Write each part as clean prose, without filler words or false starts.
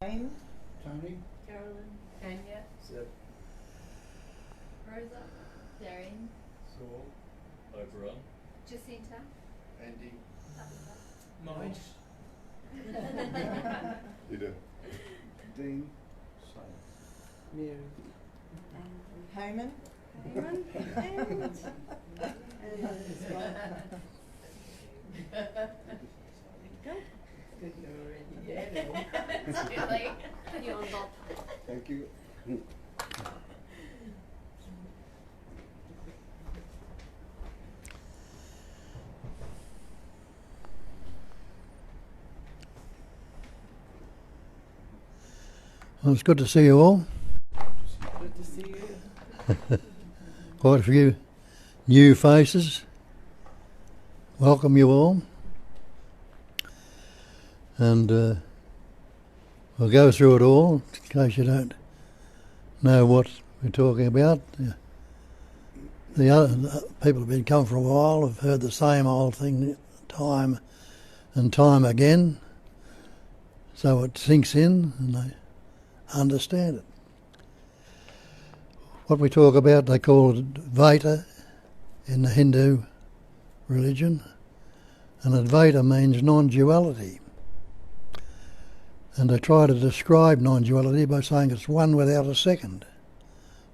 Jane, Tony, Carolyn, Tanya, Zeb, Rosa, Darren, Saul, Overrun. Jacinta, Andy, Marge. You do. Dean, Simon. Mary, Hayman, good, you're already it's too late. You're on top. Thank you. Well, it's good to see you all. good to see you. Quite a few new faces. Welcome you all. And we'll go through it all in case you don't know what we're talking about. The other people have been coming for a while, have heard the same old thing time and time again. So it sinks in and they understand it. What we talk about, they call it Advaita in the Hindu religion, and Advaita means non-duality. And they try to describe non-duality by saying it's one without a second,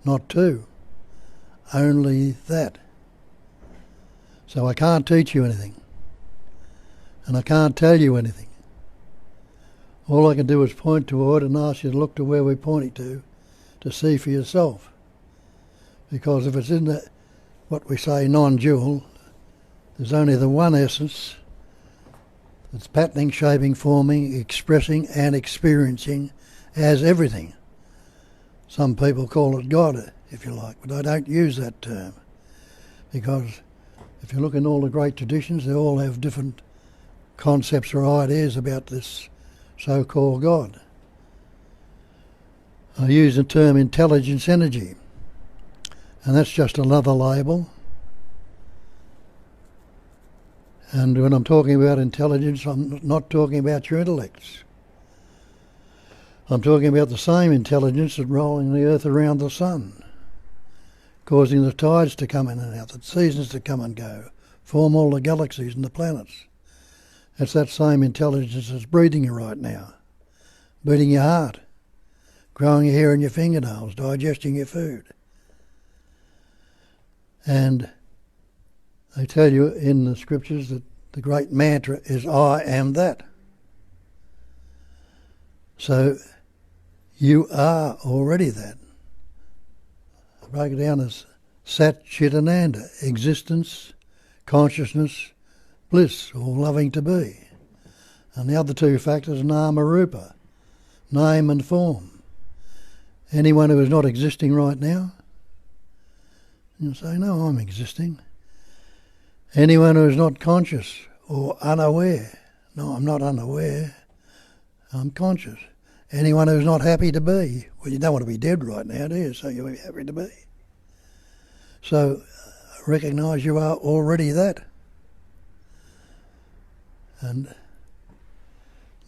not two, only that. So I can't teach you anything, and I can't tell you anything. All I can do is point toward and ask you to look to where we're pointing to see for yourself. Because if it's in the, what we say non-dual, there's only the one essence that's patterning, shaping, forming, expressing and experiencing as everything. Some people call it God, if you like, but I don't use that term. Because if you look in all the great traditions, they all have different concepts or ideas about this so-called God. I use the term intelligence energy, and that's just another label. And when I'm talking about intelligence, I'm not talking about your intellects. I'm talking about the same intelligence that's rolling the earth around the sun, causing the tides to come in and out, the seasons to come and go, form all the galaxies and the planets. It's that same intelligence that's breathing you right now, beating your heart, growing your hair in your fingernails, digesting your food. And they tell you in the scriptures that the great mantra is I am that. So you are already that. I break it down as Sat Chit Ananda, existence, consciousness, bliss, or loving to be. And the other two factors, Nama Rupa, name and form. Anyone who is not existing right now, you say, no, I'm existing. Anyone who is not conscious or unaware, no, I'm not unaware, I'm conscious. Anyone who's not happy to be, well, you don't want to be dead right now, do you? So you're happy to be. So recognise you are already that. And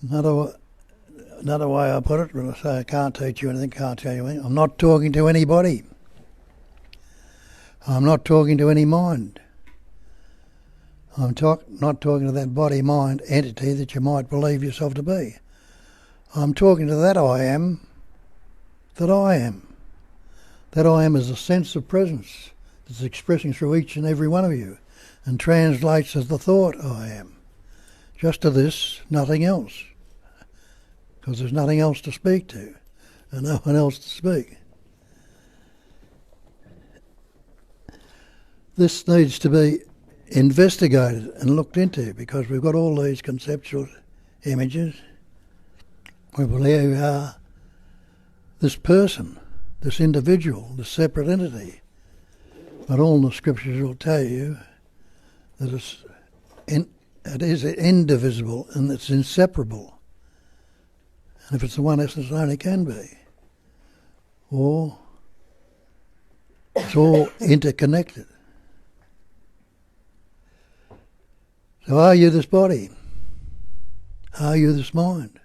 another way I put it, when I say I can't teach you anything, can't tell you anything, I'm not talking to anybody. I'm not talking to any mind. I'm not talking to that body-mind entity that you might believe yourself to be. I'm talking to that I am, that I am. That I am is a sense of presence that's expressing through each and every one of you and translates as the thought I am. Just to this, nothing else. Because there's nothing else to speak to and no one else to speak. This needs to be investigated and looked into because we've got all these conceptual images. We believe we are this person, this individual, this separate entity. But all the scriptures will tell you that it is indivisible and it's inseparable. And if it's the one essence, it only can be. Or it's all interconnected. So are you this body? Are you this mind?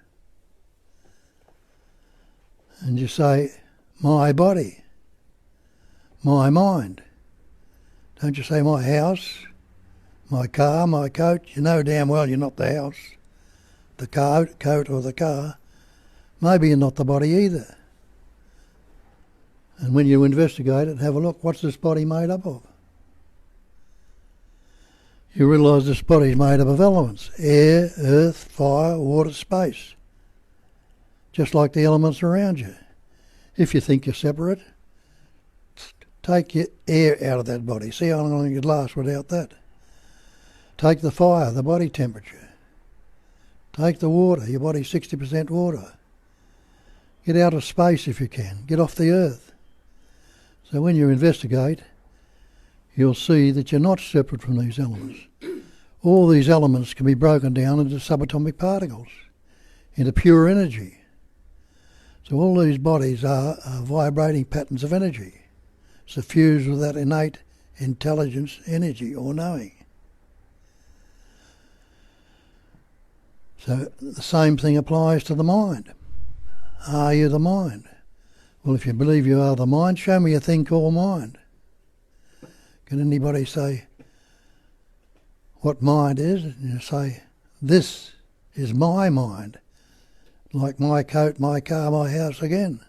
And you say, my body, my mind. Don't you say my house, my car, my coat. You know damn well you're not the house, the coat or the car. Maybe you're not the body either. And when you investigate it, have a look, what's this body made up of? You realise this body's made up of elements: air, earth, fire, water, space. Just like the elements around you. If you think you're separate, take your air out of that body. See how long you'd last without that. Take the fire, the body temperature. Take the water, your body's 60% water. Get out of space if you can. Get off the earth. So when you investigate, you'll see that you're not separate from these elements. All these elements can be broken down into subatomic particles, into pure energy. So all these bodies are vibrating patterns of energy, suffused with that innate intelligence, energy, or knowing. So the same thing applies to the mind. Are you the mind? Well, if you believe you are the mind, show me a thing called mind. Can anybody say what mind is? And you say, this is my mind. Like my coat, my car, my house again.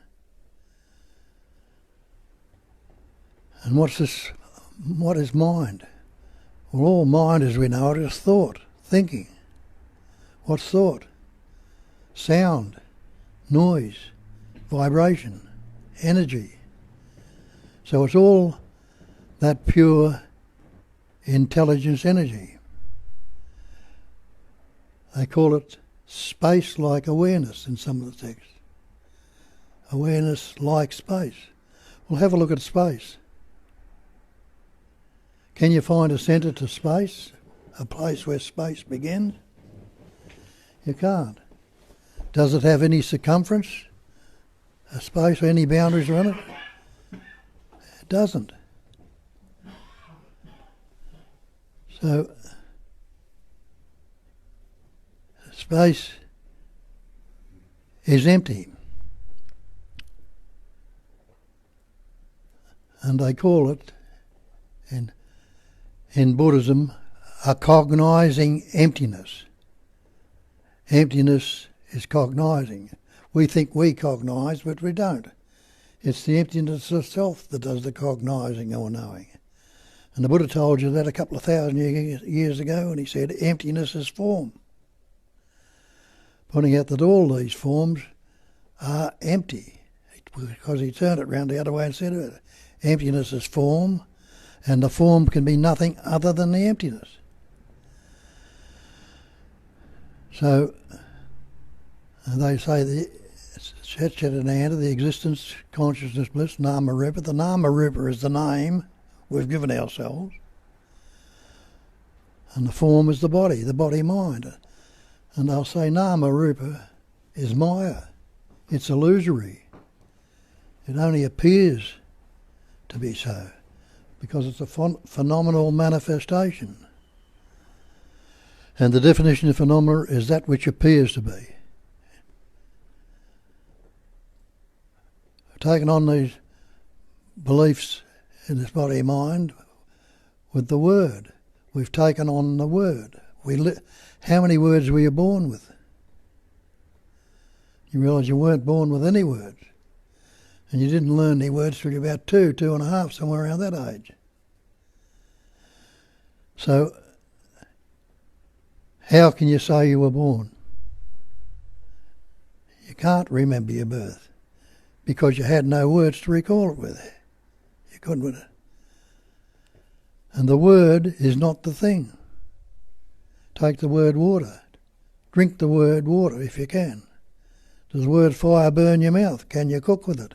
And what's this? What is mind? Well, all mind as we know it is thought, thinking. What's thought? Sound, noise, vibration, energy. So it's all that pure intelligence energy. They call it space-like awareness in some of the texts. Awareness like space. Well, have a look at space. Can you find a centre to space? A place where space begins? You can't. Does it have any circumference? A space or any boundaries around it? It doesn't. So, space is empty. And they call it, in Buddhism, a cognizing emptiness. Emptiness is cognizing. We think we cognize, but we don't. It's the emptiness of self that does the cognizing or knowing. And the Buddha told you that a couple of thousand years ago, and he said, emptiness is form. Pointing out that all these forms are empty, because he turned it round the other way and said it. Emptiness is form, and the form can be nothing other than the emptiness. So, they say the Satchitananda, the existence, consciousness, bliss, Nama Rupa. The Nama Rupa is the name we've given ourselves. And the form is the body mind. And they'll say Nama Rupa is Maya. It's illusory. It only appears to be so because it's a phenomenal manifestation. And the definition of phenomena is that which appears to be. Taken on these beliefs in this body and mind with the word. We've taken on the word. How many words were you born with? You realise you weren't born with any words. And you didn't learn any words till you're about 2.5, somewhere around that age. So, how can you say you were born? You can't remember your birth because you had no words to recall it with. You couldn't with it. And the word is not the thing. Take the word water. Drink the word water if you can. Does the word fire burn your mouth? Can you cook with it?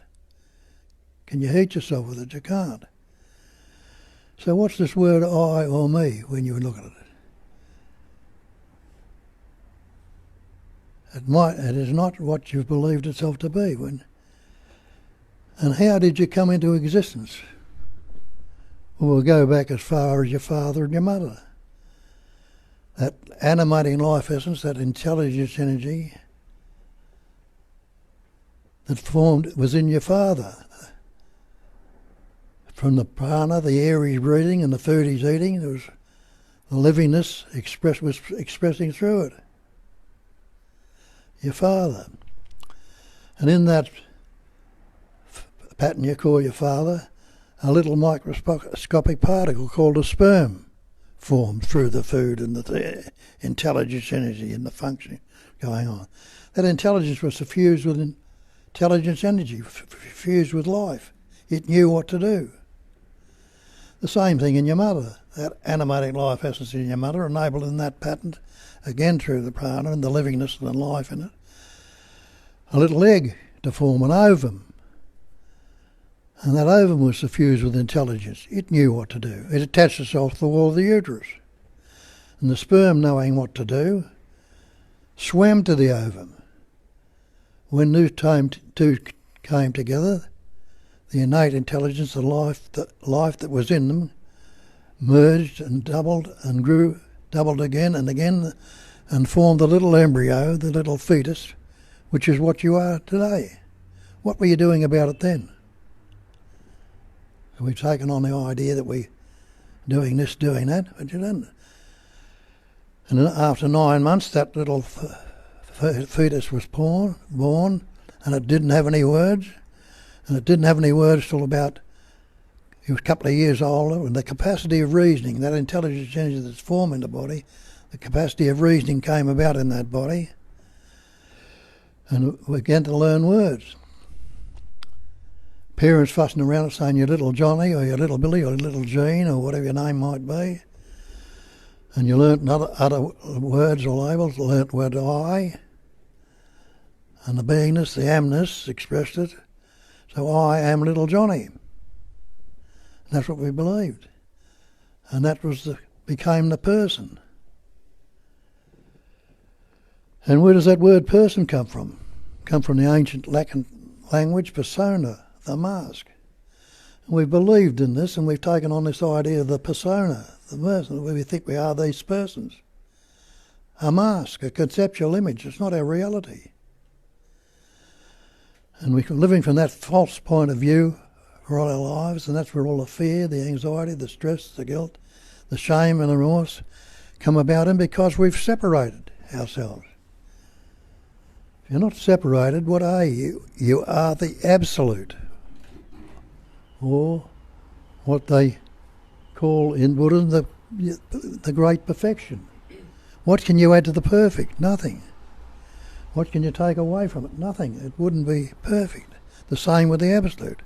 Can you heat yourself with it? You can't. So what's this word I or me when you look at it? It is not what you've believed itself to be. And how did you come into existence? Well, we'll go back as far as your father and your mother. That animating life essence, that intelligence energy, that was in your father. From the prana, the air he's breathing and the food he's eating, there was the livingness was expressing through it. Your father. And in that pattern you call your father, a little microscopic particle called a sperm formed through the food and the intelligence energy and the function going on. That intelligence was suffused with intelligence energy, fused with life. It knew what to do. The same thing in your mother. That animating life essence in your mother, enabled in that pattern, again through the prana and the livingness and the life in it, a little egg to form an ovum. And that ovum was suffused with intelligence. It knew what to do. It attached itself to the wall of the uterus. And the sperm, knowing what to do, swam to the ovum. When these two came together, the innate intelligence, the life that was in them, merged and doubled and grew, doubled again, and formed the little embryo, the little fetus, which is what you are today. What were you doing about it then? We've taken on the idea that we're doing this, doing that, but you didn't. And after 9 months, that little fetus was born, and it didn't have any words. And it didn't have any words till about, he was a couple of years older, and the capacity of reasoning, that intelligence energy that's formed in the body, the capacity of reasoning came about in that body, and we began to learn words. Parents fussing around and saying, your little Johnny, or your little Billy, or your little Jean, or whatever your name might be. And you learnt other words or labels, learnt the word I, and the beingness, the amness expressed it. So I am little Johnny. And that's what we believed. And that became the person. And where does that word person come from? Come from the ancient Latin language, persona, the mask. And we've believed in this, and we've taken on this idea of the persona, the person, where we think we are these persons. A mask, a conceptual image. It's not our reality. And we're living from that false point of view for all our lives, and that's where all the fear, the anxiety, the stress, the guilt, the shame and the remorse come about, and because we've separated ourselves. If you're not separated, what are you? You are the absolute, or what they call in Buddhism the great perfection. What can you add to the perfect? Nothing. What can you take away from it? Nothing. It wouldn't be perfect. The same with the absolute.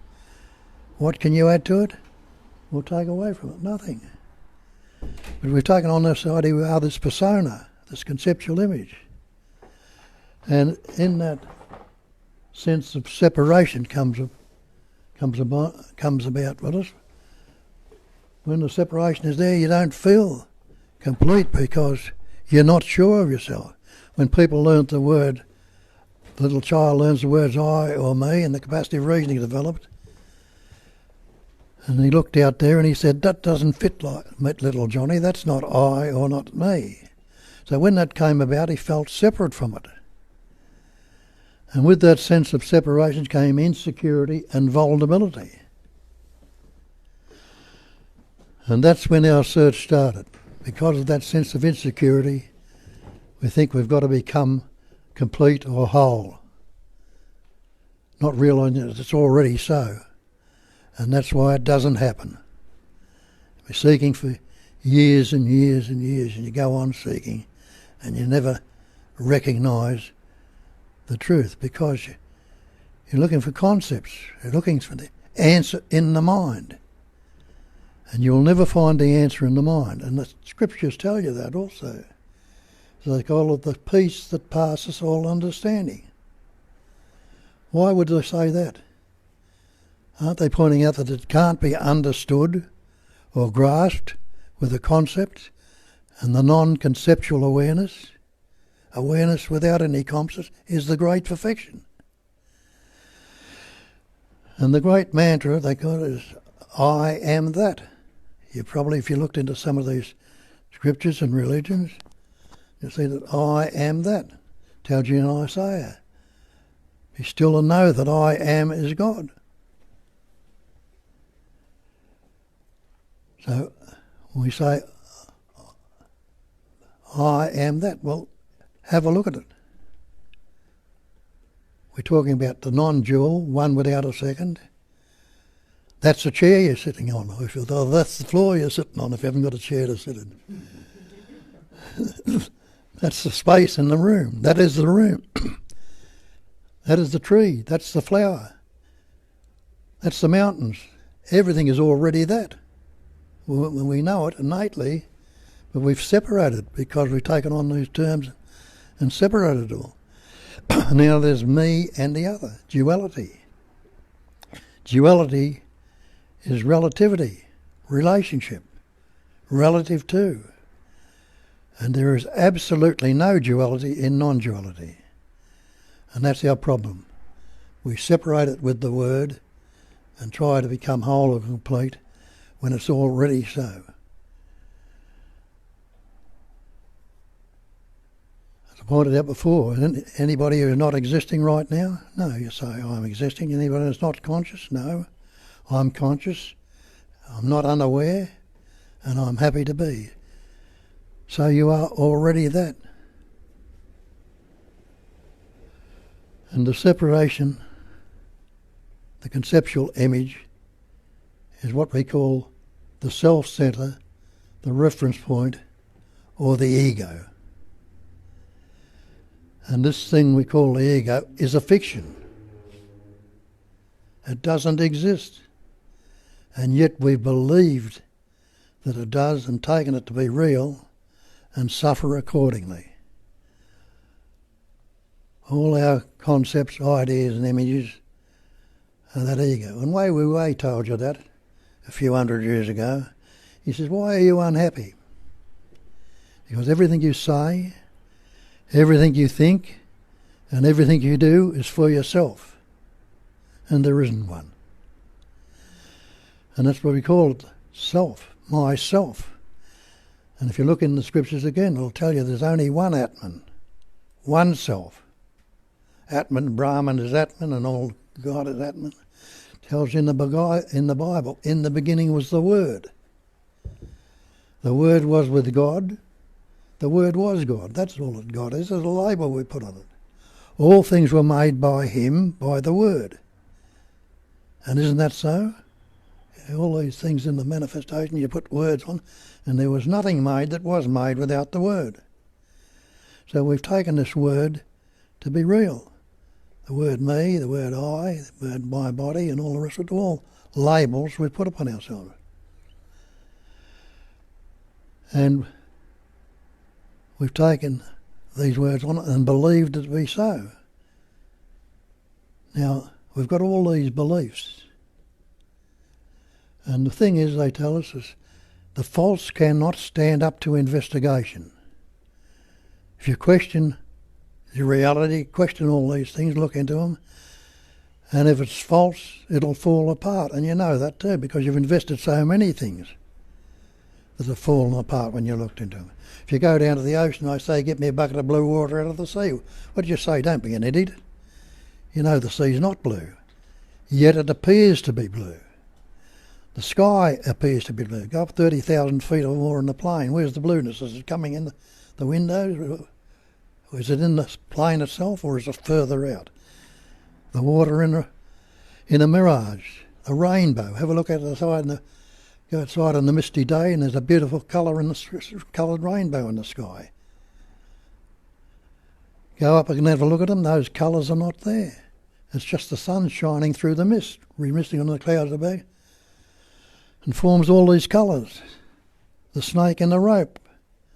What can you add to it or take away from it? Nothing. But we've taken on this idea we are this persona, this conceptual image. And in that sense of separation comes about with us. When the separation is there, you don't feel complete because you're not sure of yourself. When people learnt the word, the little child learns the words I or me, and the capacity of reasoning developed, and he looked out there and he said, that doesn't fit like little Johnny, that's not I or not me. So when that came about, he felt separate from it. And with that sense of separation came insecurity and vulnerability. And that's when our search started. Because of that sense of insecurity, we think we've got to become complete or whole, not realising that it's already so. And that's why it doesn't happen. We're seeking for years and years and years, and you go on seeking, and you never recognise the truth because you're looking for concepts, you're looking for the answer in the mind. And you'll never find the answer in the mind. And the scriptures tell you that also. So they call it the peace that passes all understanding. Why would they say that? Aren't they pointing out that it can't be understood or grasped with the concept and the non-conceptual awareness? Awareness without any concepts is the great perfection. And the great mantra they call it is, I am that. You probably, if you looked into some of these scriptures and religions, you'll see that I am that. Tells you in Isaiah. Be still and know that I am is God. So when we say, I am that, well, have a look at it. We're talking about the non-dual, one without a second. That's the chair you're sitting on. Oh, that's the floor you're sitting on if you haven't got a chair to sit in. That's the space in the room. That is the room. That is the tree. That's the flower. That's the mountains. Everything is already that. When we know it innately, but we've separated because we've taken on these terms and separated it all. Now there's me and the other, duality. Duality is relativity, relationship, relative to. And there is absolutely no duality in non-duality. And that's our problem. We separate it with the word and try to become whole and complete when it's already so. As I pointed out before, anybody who's not existing right now? No, you say, I'm existing. Anybody who's not conscious? No, I'm conscious. I'm not unaware, and I'm happy to be. So you are already that. And the separation, the conceptual image, is what we call the self-centre, the reference point, or the ego. And this thing we call the ego is a fiction. It doesn't exist. And yet we've believed that it does and taken it to be real and suffer accordingly. All our concepts, ideas and images are that ego. And Wei Wu Wei told you that a few hundred years ago. He says, why are you unhappy? Because everything you say, everything you think, and everything you do is for yourself. And there isn't one. And that's what we call it, self, myself. And if you look in the scriptures again, it'll tell you there's only one Atman, one self. Atman, Brahman is Atman, and all God is Atman. Tells you in the Bible, in the beginning was the Word. The Word was with God. The Word was God. That's all that God is. There's a label we put on it. All things were made by Him, by the Word. And isn't that so? All these things in the manifestation you put words on, and there was nothing made that was made without the Word. So we've taken this Word to be real. The word me, the word I, the word my body, and all the rest of it, all labels we put upon ourselves. And we've taken these words on and believed it to be so. Now, we've got all these beliefs. And the thing is, they tell us, is the false cannot stand up to investigation. If you question your reality, question all these things, look into them, and if it's false, it'll fall apart. And you know that too, because you've invested so many things that have fallen apart when you looked into them. If you go down to the ocean, I say, get me a bucket of blue water out of the sea. What do you say? Don't be an idiot. You know the sea's not blue, yet it appears to be blue. The sky appears to be blue. Go up 30,000 feet or more in the plane. Where's the blueness? Is it coming in the windows? Is it in the plane itself, or is it further out? The water in a mirage, a rainbow. Have a look at the side, go outside on the misty day, and there's a beautiful colour in the coloured rainbow in the sky. Go up and have a look at them. Those colours are not there. It's just the sun shining through the mist, remisting on the clouds above, and forms all these colours. The snake and the rope.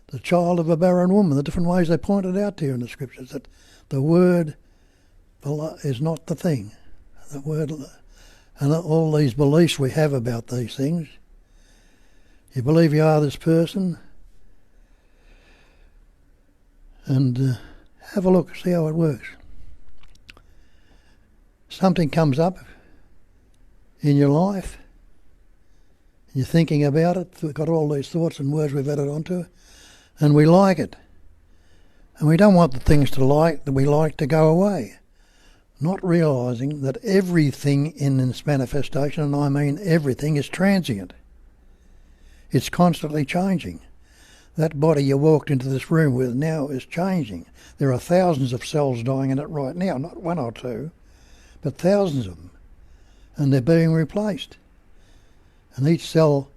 The child of a barren woman, the different ways they pointed out to you in the scriptures, that the word is not the thing. The word, and all these beliefs we have about these things. You believe you are this person, and have a look, see how it works. Something comes up in your life, you're thinking about it, we've got all these thoughts and words we've added onto it, and we like it. And we don't want the things that we like to go away. not realising that everything in this manifestation, and I mean everything, is transient. It's constantly changing. That body you walked into this room with now is changing. There are thousands of cells dying in it right now, not one or two, but thousands of them. And they're being replaced. And each cell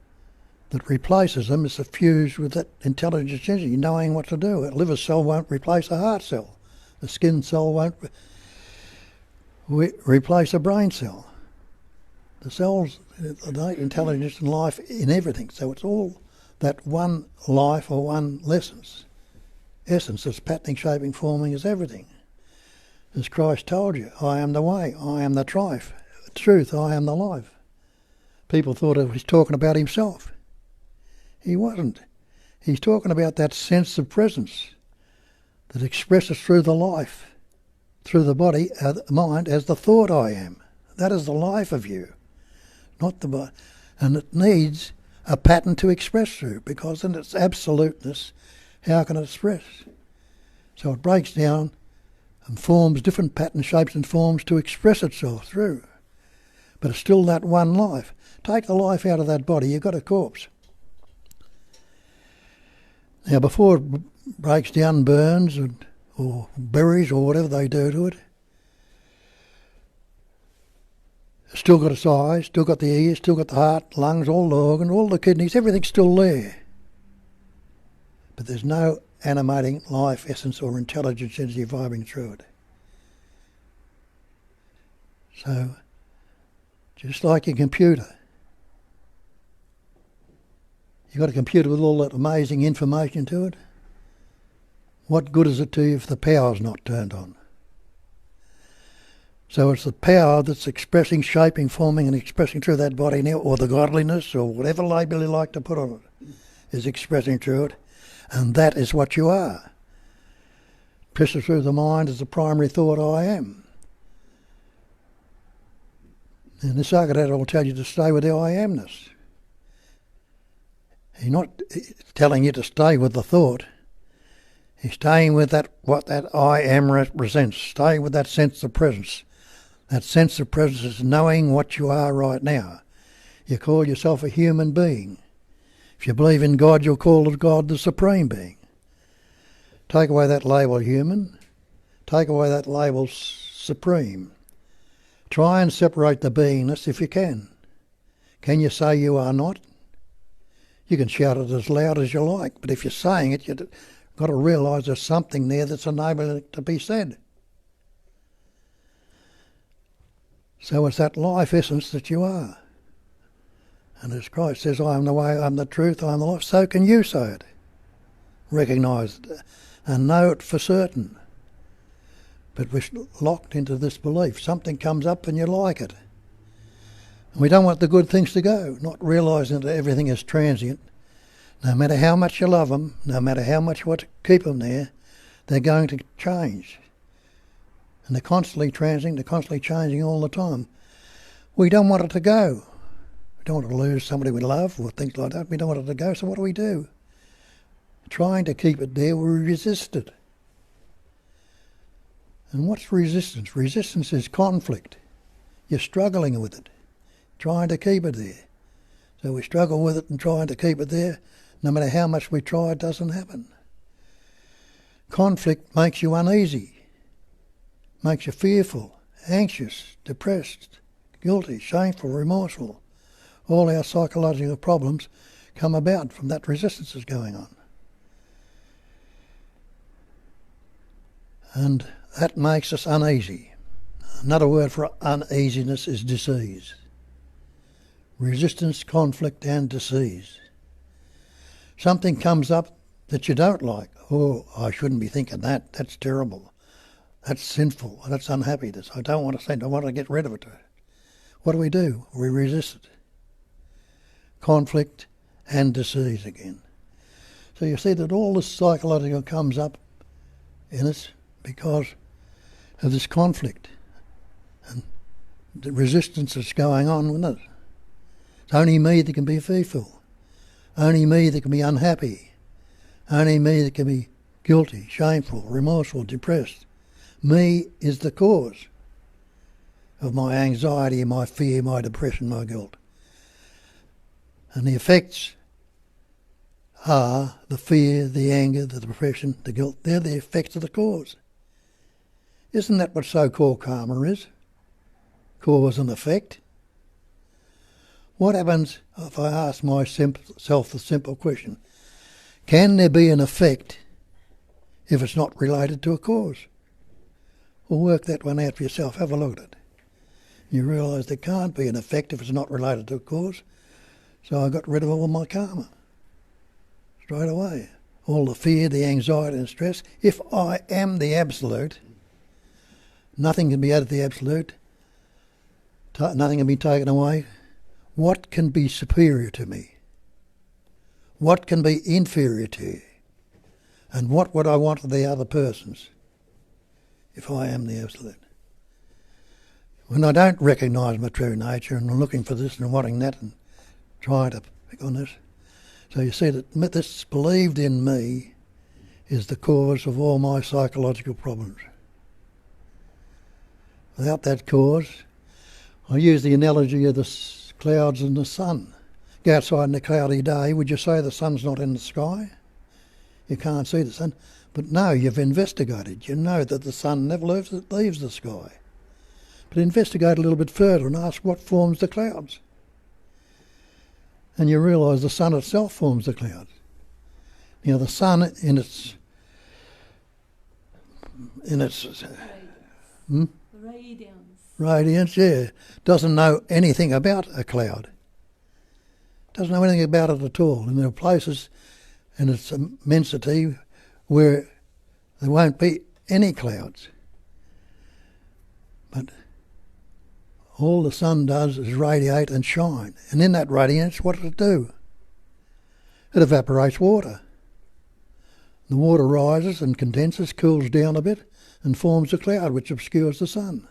that replaces them is suffused with that intelligence energy, knowing what to do. A liver cell won't replace a heart cell. The skin cell won't replace a brain cell. The cells, the intelligence and life in everything. So it's all that one life or one essence. Essence is patterning, shaping, forming is everything. As Christ told you, I am the way, I am the truth, I am the life. People thought he was talking about himself. He wasn't. He's talking about that sense of presence that expresses through the life, through the body, the mind, as the thought I am. That is the life of you, not the body. And it needs a pattern to express through, because in its absoluteness, how can it express? So it breaks down and forms different patterns, shapes and forms to express itself through. But it's still that one life. Take the life out of that body, you've got a corpse. Now before it breaks down, burns or buries or whatever they do to it, it's still got its eyes, still got the ears, still got the heart, lungs, all the organs, all the kidneys, everything's still there. But there's no animating life, essence or intelligence energy vibrating through it. So, just like your computer. You've got a computer with all that amazing information to it. What good is it to you if the power's not turned on? So it's the power that's expressing, shaping, forming and expressing through that body now, or the godliness, or whatever label you like to put on it, is expressing through it. And that is what you are. Expressing through the mind is the primary thought I am. And Nisargadatta will tell you to stay with the I amness. He's not telling you to stay with the thought. He's staying with that, what that I am represents, staying with that sense of presence. That sense of presence is knowing what you are right now. You call yourself a human being. If you believe in God, you'll call God the Supreme Being. Take away that label human. Take away that label supreme. Try and separate the beingness if you can. Can you say you are not? You can shout it as loud as you like, but if you're saying it, you've got to realise there's something there that's enabling it to be said. So it's that life essence that you are. And as Christ says, I am the way, I am the truth, I am the life, so can you say it. Recognise it and know it for certain. But we're locked into this belief. Something comes up and you like it. And we don't want the good things to go, not realising that everything is transient. No matter how much you love them, no matter how much you want to keep them there, they're going to change. And they're constantly transient, they're constantly changing all the time. We don't want it to go. We don't want to lose somebody we love or things like that. We don't want it to go, so what do? Trying to keep it there, we resist it. And what's resistance? Resistance is conflict. You're struggling with it, trying to keep it there. So we struggle with it and trying to keep it there. No matter how much we try, it doesn't happen. Conflict makes you uneasy, makes you fearful, anxious, depressed, guilty, shameful, remorseful. All our psychological problems come about from that resistance that's going on. And that makes us uneasy. Another word for uneasiness is disease. Resistance, conflict and disease. Something comes up that you don't like. Oh, I shouldn't be thinking that. That's terrible. That's sinful. That's unhappiness. I don't want to think. I want to get rid of it. What do? We resist it. Conflict and disease again. So you see that all this psychological comes up in us because of this conflict and the resistance that's going on with it. It's only me that can be fearful. Only me that can be unhappy. Only me that can be guilty, shameful, remorseful, depressed. Me is the cause. of my anxiety, my fear, my depression, my guilt. And the effects are the fear, the anger, the depression, the guilt. They're the effects of the cause. Isn't that what so-called karma is? Cause and effect. What happens if I ask myself the simple question, can there be an effect if it's not related to a cause? Well, work that one out for yourself. Have a look at it. You realise there can't be an effect if it's not related to a cause. So I got rid of all my karma straight away. All the fear, the anxiety and stress. If I am the absolute, nothing can be added to the absolute. Nothing can be taken away. What can be superior to me? What can be inferior to you? And what would I want of the other persons if I am the absolute? When I don't recognise my true nature and I'm looking for this and wanting that and trying to pick on this, so you see that this believed in me is the cause of all my psychological problems. Without that cause, I use the analogy of the clouds and the sun. Go outside on a cloudy day, would you say the sun's not in the sky? You can't see the sun. But no, you've investigated. You know that the sun never leaves the sky. But investigate a little bit further and ask what forms the clouds. And you realise the sun itself forms the clouds. You know, the sun in its radiance, yeah, doesn't know anything about a cloud. Doesn't know anything about it at all. And there are places in its immensity where there won't be any clouds. But all the sun does is radiate and shine. And in that radiance, what does it do? It evaporates water. The water rises and condenses, cools down a bit, and forms a cloud which obscures the sun.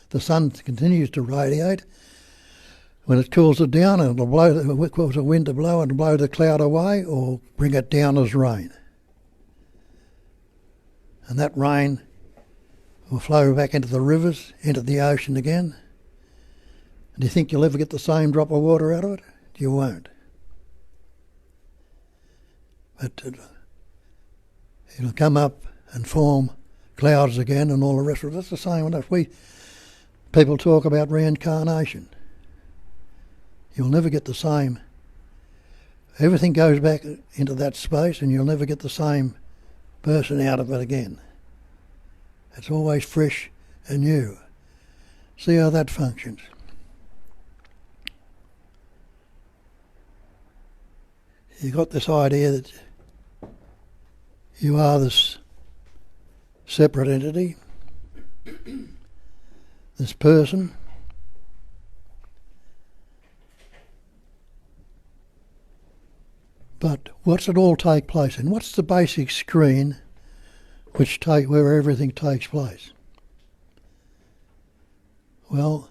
The sun continues to radiate. When it cools it down, it'll cause the wind to blow and blow the cloud away or bring it down as rain. And that rain will flow back into the rivers, into the ocean again. Do you think you'll ever get the same drop of water out of it? You won't. But it'll come up and form clouds again and all the rest of it. That's the same with us. People talk about reincarnation. You'll never get the same. Everything goes back into that space and you'll never get the same person out of it again. It's always fresh and new. See how that functions. You've got this idea that you are this separate entity, this person. But what's it all take place in? What's the basic screen where everything takes place? Well,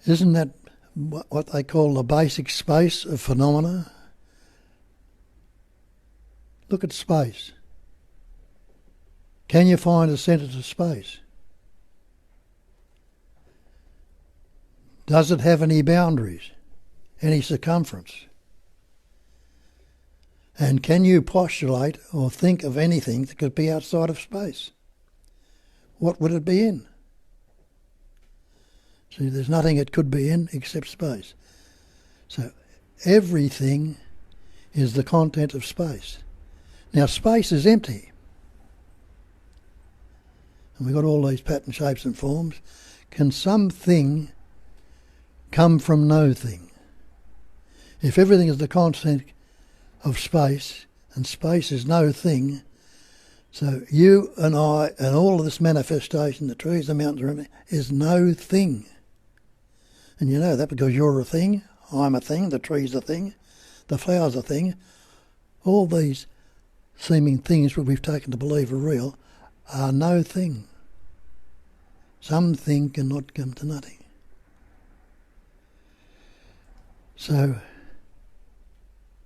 isn't that what they call the basic space of phenomena? Look at space. Can you find a centre to space? Does it have any boundaries, any circumference? And can you postulate or think of anything that could be outside of space? What would it be in? See, there's nothing it could be in except space. So everything is the content of space. Now space is empty. And we've got all these pattern shapes and forms. Can something come from no thing? If everything is the content of space, and space is no thing, so you and I and all of this manifestation, the trees, the mountains, is no thing. And you know that because you're a thing, I'm a thing, the tree's a thing, the flower's a thing. All these seeming things which we've taken to believe are real are no thing. Something cannot come to nothing. So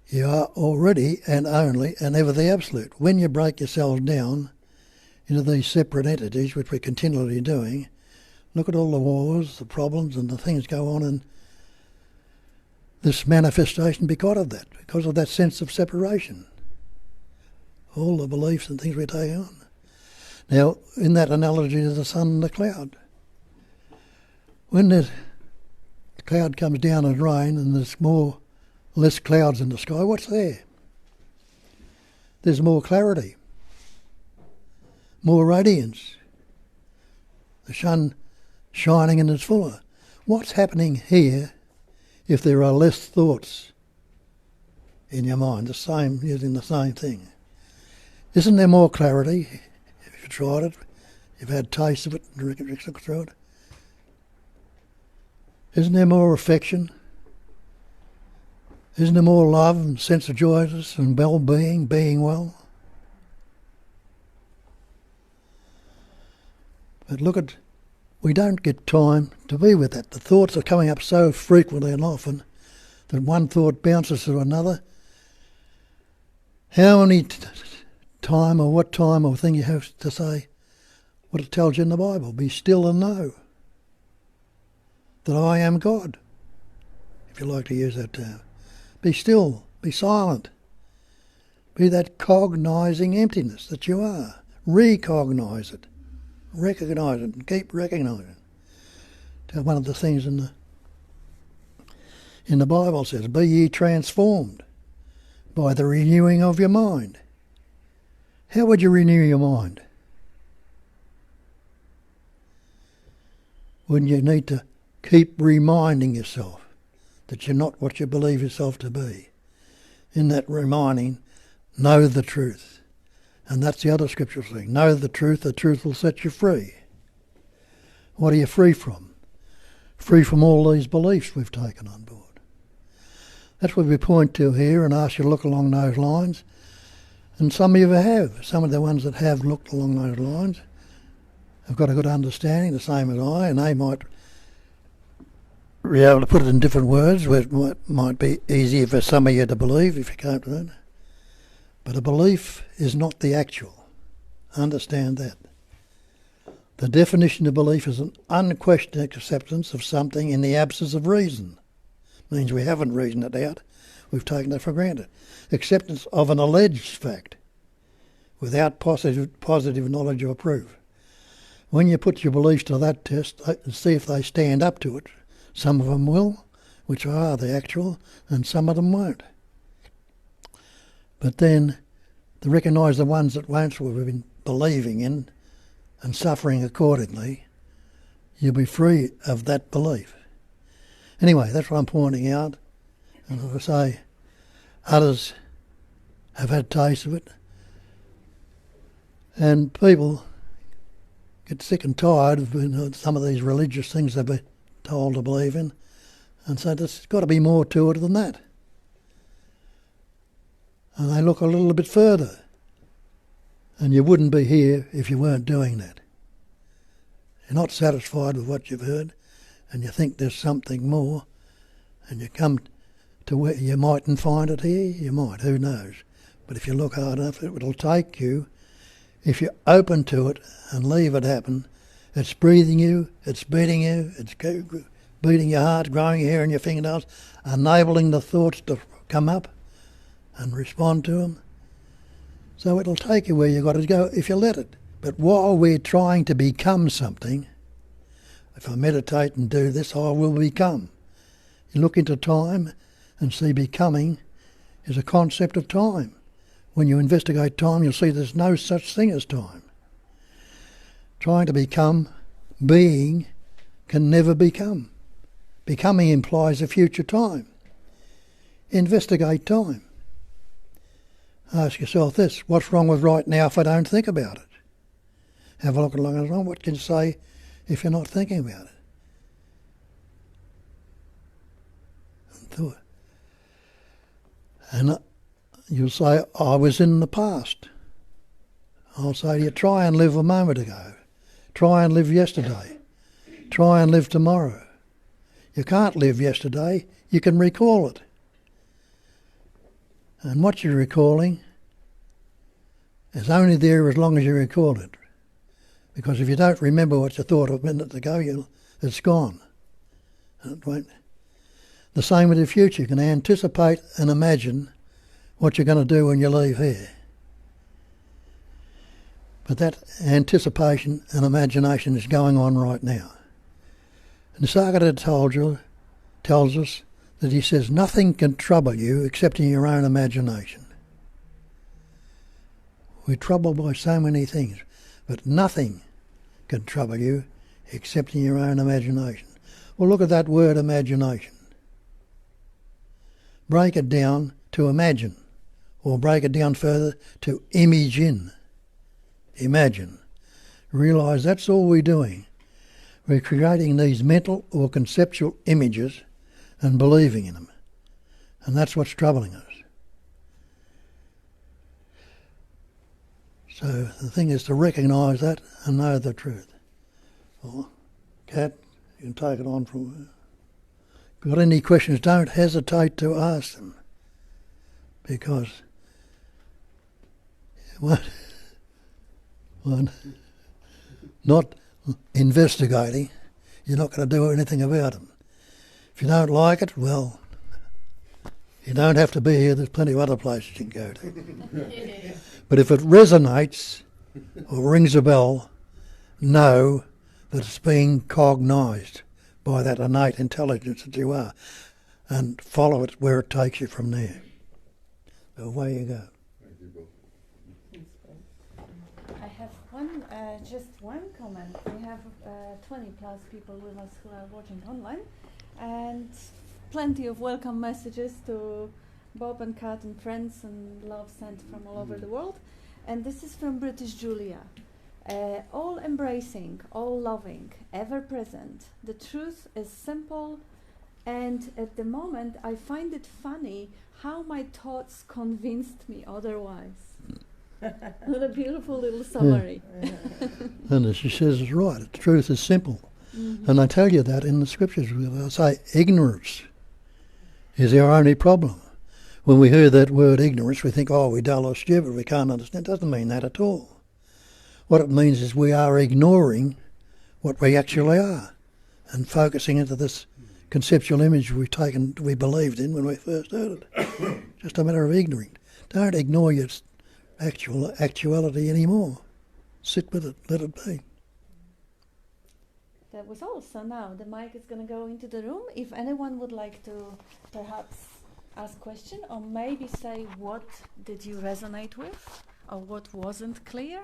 you are already and only and ever the absolute. When you break yourselves down into these separate entities, which we're continually doing, Look at all the wars, the problems and the things go on in this manifestation because of that sense of separation. All the beliefs and things we take on. Now, in that analogy of the sun and the cloud, when the cloud comes down and rain and there's less clouds in the sky, what's there? There's more clarity, more radiance, the sun shining and it's fuller. What's happening here if there are less thoughts in your mind, using the same thing? Isn't there more clarity? If you've tried it, you've had taste of it, drink through it. Isn't there more affection? Isn't there more love and sense of joyous and well-being, being well? But we don't get time to be with that. The thoughts are coming up so frequently and often that one thought bounces to another. How many time or what time or thing you have to say what it tells you in the Bible? Be still and know that I am God, if you like to use that term. Be still, be silent, be that cognising emptiness that you are. Recognise it, recognise it, and keep recognising it. One of the things in the Bible says, be ye transformed by the renewing of your mind. How would you renew your mind? Wouldn't you need to keep reminding yourself that you're not what you believe yourself to be? In that reminding, know the truth. And that's the other scriptural thing. Know the truth will set you free. What are you free from? Free from all these beliefs we've taken on board. That's what we point to here and ask you to look along those lines. And some of you have. Some of the ones that have looked along those lines have got a good understanding, the same as I, and they might be able to put it in different words where it might be easier for some of you to believe if you can't do that. But a belief is not the actual. Understand that. The definition of belief is an unquestioned acceptance of something in the absence of reason. Means we haven't reasoned it out. We've taken it for granted. Acceptance of an alleged fact without positive knowledge or proof. When you put your beliefs to that test and see if they stand up to it, some of them will, which are the actual, and some of them won't. But then to recognise the ones that won't, we've been believing in and suffering accordingly, you'll be free of that belief. Anyway, that's what I'm pointing out. And as I say, others have had taste of it. And people get sick and tired of some of these religious things they've been told to believe in. And so there's got to be more to it than that. And they look a little bit further. And you wouldn't be here if you weren't doing that. You're not satisfied with what you've heard, and you think there's something more, and you come to where you mightn't find it here, you might, who knows. But if you look hard enough, it'll take you. If you're open to it and leave it happen, it's breathing you, it's beating you, it's beating your heart, growing your hair in your fingernails, enabling the thoughts to come up and respond to them. So it'll take you where you've got to go if you let it. But while we're trying to become something, if I meditate and do this, I will become. You look into time and see becoming is a concept of time. When you investigate time, you'll see there's no such thing as time. Trying to become, being, can never become. Becoming implies a future time. Investigate time. Ask yourself this, what's wrong with right now if I don't think about it? Have a look at wrong. What can you say if you're not thinking about it? And you'll say, I was in the past. I'll say to you, try and live a moment ago. Try and live yesterday. Try and live tomorrow. You can't live yesterday, you can recall it. And what you're recalling is only there as long as you recall it. Because if you don't remember what you thought a minute ago, it's gone. And it won't. The same with the future. You can anticipate and imagine what you're going to do when you leave here. But that anticipation and imagination is going on right now. Nisargadatta tells us that he says nothing can trouble you except in your own imagination. We're troubled by so many things, but nothing can trouble you except in your own imagination. Well, look at that word imagination. Break it down to imagine, or break it down further to imagine. Imagine. Realise that's all we're doing. We're creating these mental or conceptual images and believing in them. And that's what's troubling us. So the thing is to recognise that and know the truth. Well, Kat, you can take it on from... If you've got any questions, don't hesitate to ask them. Because... One, not investigating, you're not going to do anything about them. If you don't like it, well, you don't have to be here. There's plenty of other places you can go to. But if it resonates or rings a bell, know that it's being cognised by that innate intelligence that you are, and follow it where it takes you from there. So away you go. I have just one comment. We have 20 plus people with us who are watching online, and plenty of welcome messages to Bob and Kat and friends, and love sent from all over the world. And this is from British Julia. All embracing, all loving, ever present. The truth is simple, and at the moment I find it funny how my thoughts convinced me otherwise. What a beautiful little summary. Yeah. And as she says, it's right. The truth is simple. Mm-hmm. And I tell you that in the scriptures. I say ignorance is our only problem. When we hear that word ignorance, we think, oh, we're dull or stupid, we can't understand. It doesn't mean that at all. What it means is we are ignoring what we actually are and focusing into this conceptual image we believed in when we first heard it. Just a matter of ignoring. Don't ignore your actuality anymore. Sit with it, let it be. That was all. So now the mic is going to go into the room. If anyone would like to perhaps ask a question, or maybe say what did you resonate with, or what wasn't clear.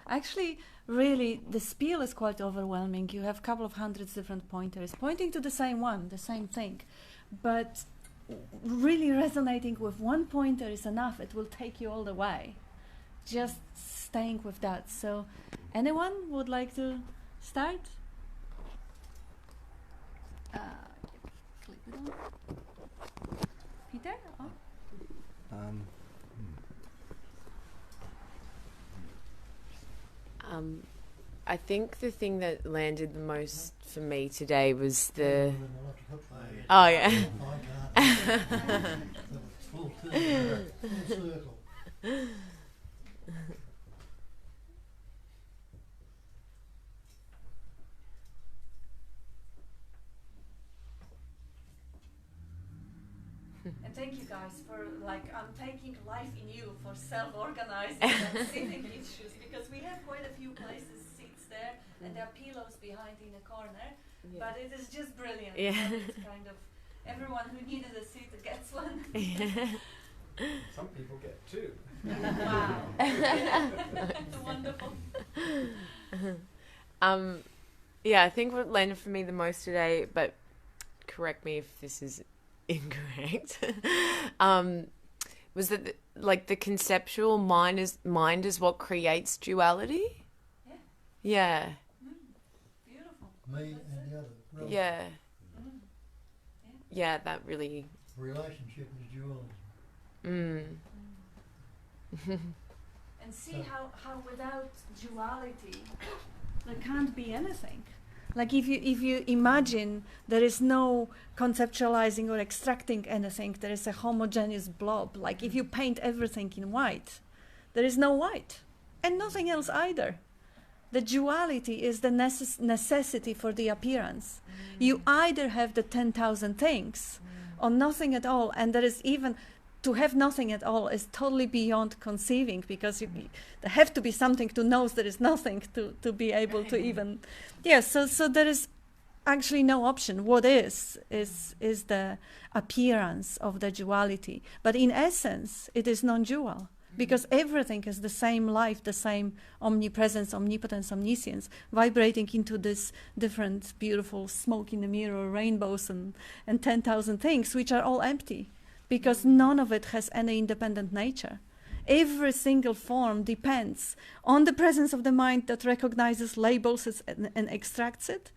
Actually, really, the spiel is quite overwhelming. You have a couple of hundreds different pointers pointing to the same one, the same thing. But really resonating with one pointer is enough. It will take you all the way. Just staying with that. So, anyone would like to start? Click it on. Peter? Oh. I think the thing that landed the most for me today was the... Oh, yeah. And thank you guys for, I'm taking life in you for self-organizing and sitting issues, because we have quite a few places, seats there, and there are pillows behind in the corner, but it is just brilliant. Yeah. So it's kind of, everyone who needed a seat gets one. Some people get two. Wow. Wonderful. Yeah, I think what landed for me the most today, but correct me if this is incorrect, was that the conceptual mind is what creates duality. Yeah. Beautiful. Me and the other. Yeah. Yeah, that really. Relationship is dualism. And see how without duality there can't be anything. Like if you imagine there is no conceptualizing or extracting anything, there is a homogeneous blob. Like if you paint everything in white, there is no white and nothing else either. The duality is the necessity for the appearance. You either have the 10,000 things or nothing at all, and there is even, to have nothing at all is totally beyond conceiving, because there have to be something to know there is nothing to be able to even, so there is actually no option. What is the appearance of the duality, but in essence it is non-dual, because everything is the same life, the same omnipresence, omnipotence, omniscience, vibrating into this different beautiful smoke in the mirror, rainbows and 10,000 things, which are all empty, because none of it has any independent nature. Every single form depends on the presence of the mind that recognizes, labels it, and extracts it,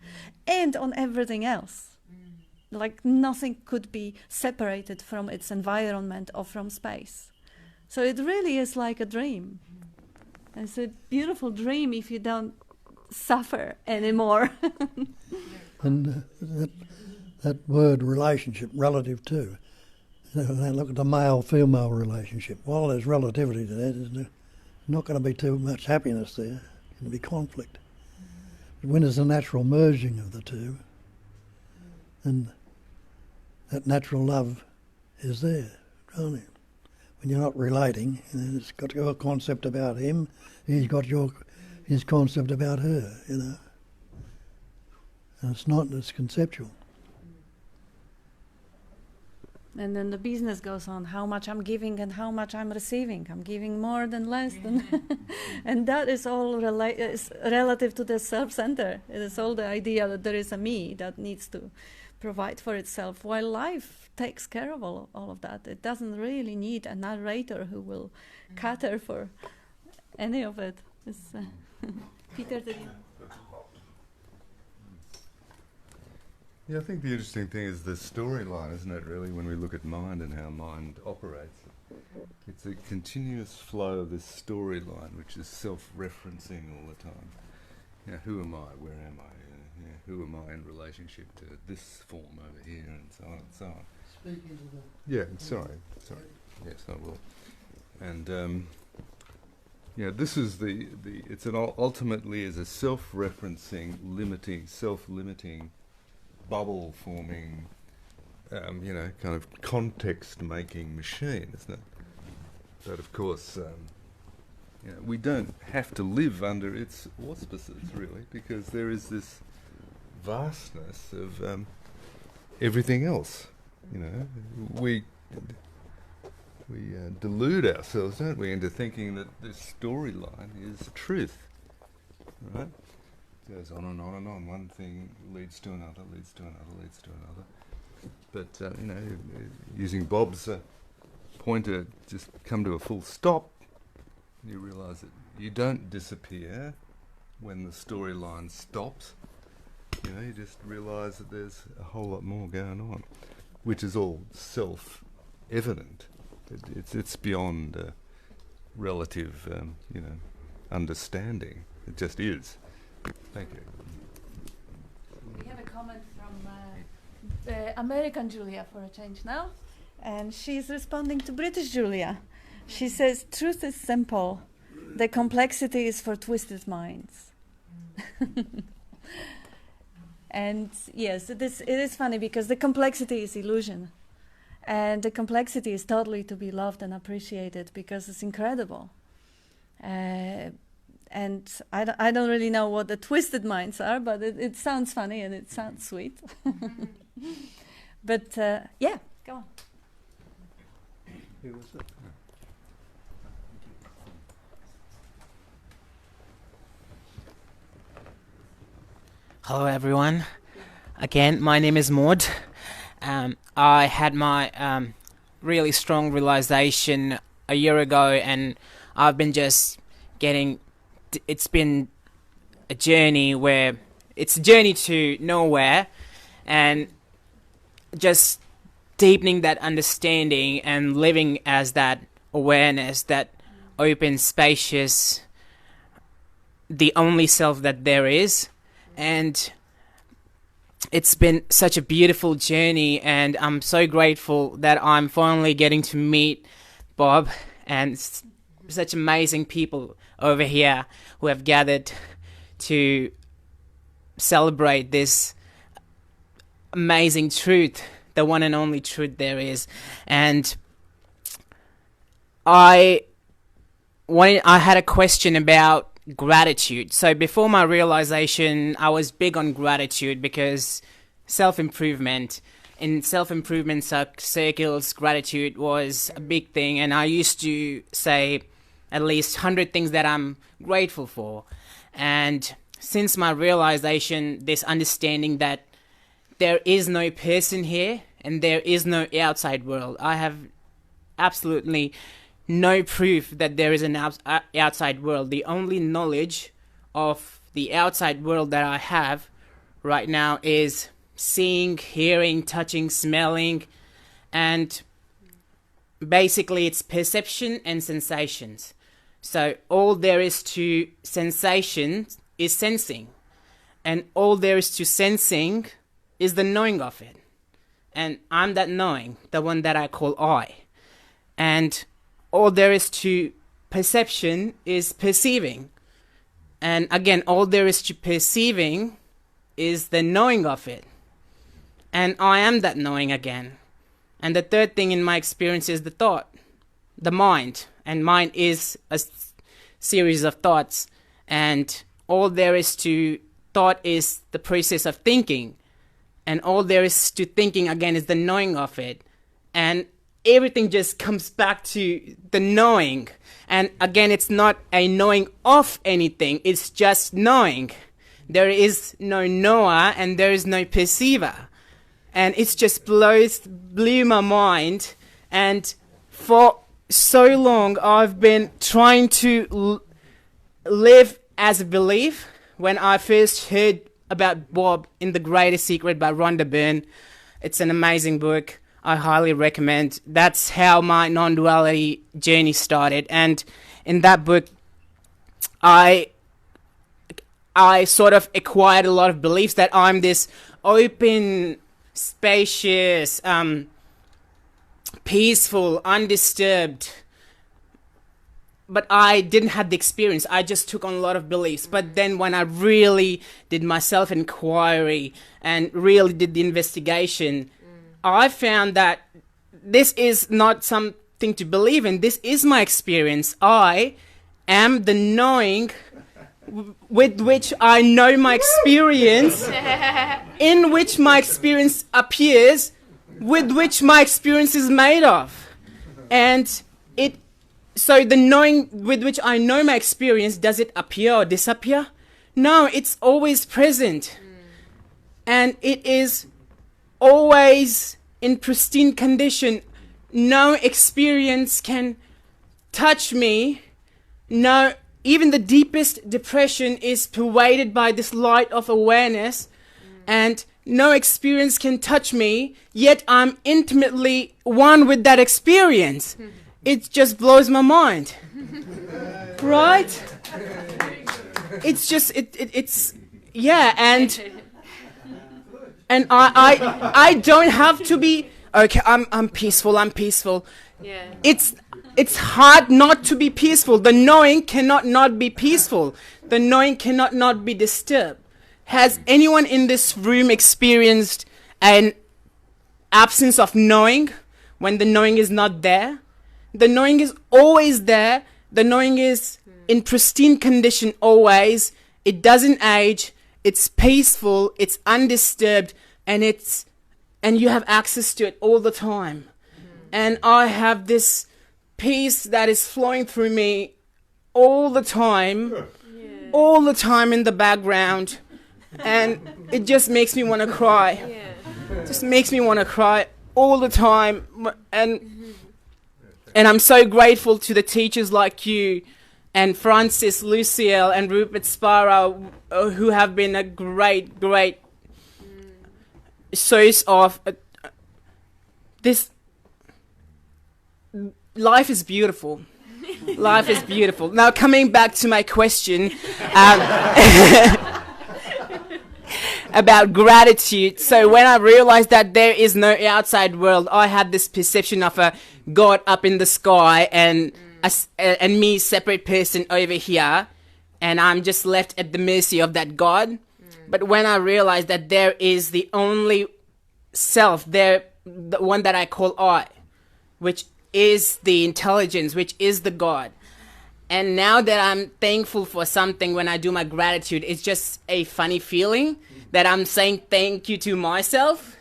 and on everything else. Like nothing could be separated from its environment or from space. So it really is like a dream. It's a beautiful dream if you don't suffer anymore. And that word relationship, relative to. Look at the male-female relationship. While there's relativity to that, there's not going to be too much happiness there. There'll be conflict. But when there's a natural merging of the two, then that natural love is there, can't it? When you're not relating, it's got your concept about him, he's got his concept about her, And it's conceptual. And then the business goes on, how much I'm giving and how much I'm receiving. I'm giving more than less than and that is all is relative to the self-center. It is all the idea that there is a me that needs to provide for itself, while life takes care of all of that. It doesn't really need a narrator who will cater for any of it. Peter, did you? Yeah, I think the interesting thing is the storyline, isn't it, really, when we look at mind and how mind operates. It's a continuous flow of this storyline, which is self-referencing all the time. Who am I? Where am I? Who am I in relationship to this form over here, and so on and so on. Speaking to the... Yeah, sorry. Yes, I will. And this is it's ultimately is a self-referencing, self-limiting, bubble-forming, kind of context-making machine, isn't it? But of course, we don't have to live under its auspices, really, because there is this vastness of everything else. We delude ourselves, don't we, into thinking that this storyline is truth, right? It goes on and on and on. One thing leads to another, leads to another, leads to another. But, using Bob's pointer, just come to a full stop, you realise that you don't disappear when the storyline stops. You just realise that there's a whole lot more going on, which is all self-evident. It's beyond relative, understanding. It just is. Thank you. We have a comment from the American Julia for a change now, and she's responding to British Julia. She says, truth is simple. The complexity is for twisted minds. And yes, it is funny because the complexity is illusion. And the complexity is totally to be loved and appreciated because it's incredible. And I don't really know what the twisted minds are, but it sounds funny and it sounds sweet. But yeah, go on. Who was it? Hello everyone. Again, my name is Maud. I had my really strong realization a year ago, and I've been just getting... It's been a journey where... It's a journey to nowhere, and just deepening that understanding and living as that awareness, that open, spacious, the only self that there is. And it's been such a beautiful journey, and I'm so grateful that I'm finally getting to meet Bob and such amazing people over here who have gathered to celebrate this amazing truth, the one and only truth there is. And I had a question about gratitude. So before my realization, I was big on gratitude because self-improvement. In self-improvement circles, gratitude was a big thing, and I used to say at least 100 things that I'm grateful for. And since my realization, this understanding that there is no person here and there is no outside world, I have absolutely no proof that there is an outside world. The only knowledge of the outside world that I have right now is seeing, hearing, touching, smelling, and basically it's perception and sensations. So all there is to sensation is sensing, and all there is to sensing is the knowing of it. And I'm that knowing, the one that I call I. And all there is to perception is perceiving. And again, all there is to perceiving is the knowing of it. And I am that knowing again. And the third thing in my experience is the thought, the mind. And mind is a series of thoughts. And all there is to thought is the process of thinking. And all there is to thinking, again, is the knowing of it. And everything just comes back to the knowing. And again, it's not a knowing of anything. It's just knowing. There is no knower and there is no perceiver. And it just blew my mind. And for so long, I've been trying to live as a belief. When I first heard about Bob in The Greatest Secret by Rhonda Byrne, it's an amazing book. I highly recommend. That's how my non-duality journey started. And in that book, I sort of acquired a lot of beliefs that I'm this open, spacious, peaceful, undisturbed. But I didn't have the experience. I just took on a lot of beliefs. But then when I really did my self-inquiry and really did the investigation, I found that this is not something to believe in. This is my experience. I am the knowing with which I know my experience, in which my experience appears, with which my experience is made of. And so the knowing with which I know my experience, does it appear or disappear? No, it's always present. And it is always in pristine condition. No experience can touch me. No, even the deepest depression is pervaded by this light of awareness. And no experience can touch me, yet I'm intimately one with that experience. It just blows my mind. Right? It's just, it's, yeah, and I don't have to be, okay, I'm peaceful. Yeah. It's hard not to be peaceful. The knowing cannot not be peaceful. The knowing cannot not be disturbed. Has anyone in this room experienced an absence of knowing when the knowing is not there? The knowing is always there. The knowing is in pristine condition always. It doesn't age. It's peaceful. It's undisturbed, and you have access to it all the time. And I have this peace that is flowing through me all the time, all the time in the background, and it just makes me want to cry. It just makes me want to cry all the time, and I'm so grateful to the teachers like you and Francis, Lucille, and Rupert Spira, who have been a great source of this. Life is beautiful. Life is beautiful. Now, coming back to my question about gratitude. So when I realized that there is no outside world, I had this perception of a God up in the sky and me, separate person over here. and I'm just left at the mercy of that God. But when I realize that there is the only self there, the one that I call I, which is the intelligence, which is the God. And now that I'm thankful for something, when I do my gratitude, it's just a funny feeling that I'm saying thank you to myself.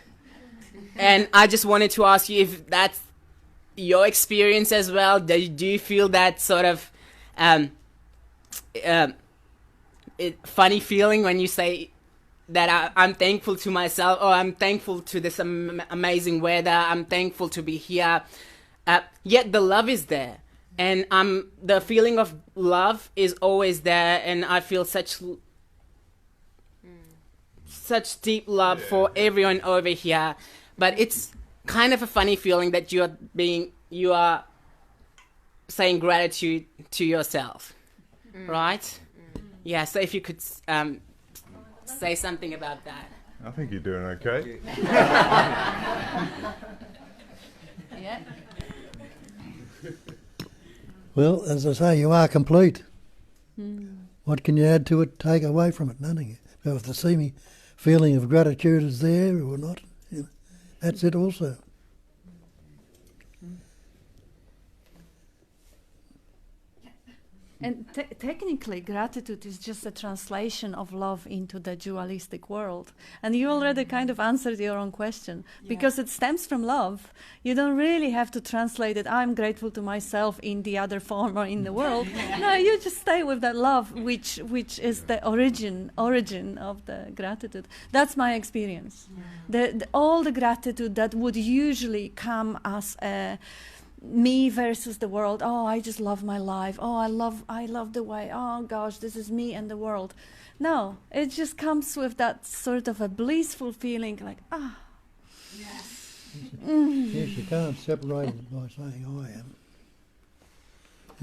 And I just wanted to ask you if that's your experience as well. Do you feel that sort of funny feeling when you say that I'm thankful to myself, or I'm thankful to this amazing weather, I'm thankful to be here, yet the love is there, and the feeling of love is always there, and I feel such deep love for everyone over here, but it's kind of a funny feeling that you are saying gratitude to yourself, right? Yeah, so if you could say something about that. I think you're doing okay. Yeah. Well, as I say, you are complete. What can you add to it, take away from it? Nothing. So if the feeling of gratitude is there or not, that's it also. And technically, gratitude is just a translation of love into the dualistic world. And you already kind of answered your own question. Because it stems from love. You don't really have to translate it, I'm grateful to myself in the other form or in the world. No, you just stay with that love, which is the origin of the gratitude. That's my experience. All the gratitude that would usually come as a me versus the world. Oh, I just love my life. Oh, I love the way. Oh gosh, this is me and the world. No, it just comes with that sort of a blissful feeling, like yes. Yes, you can't separate it by saying I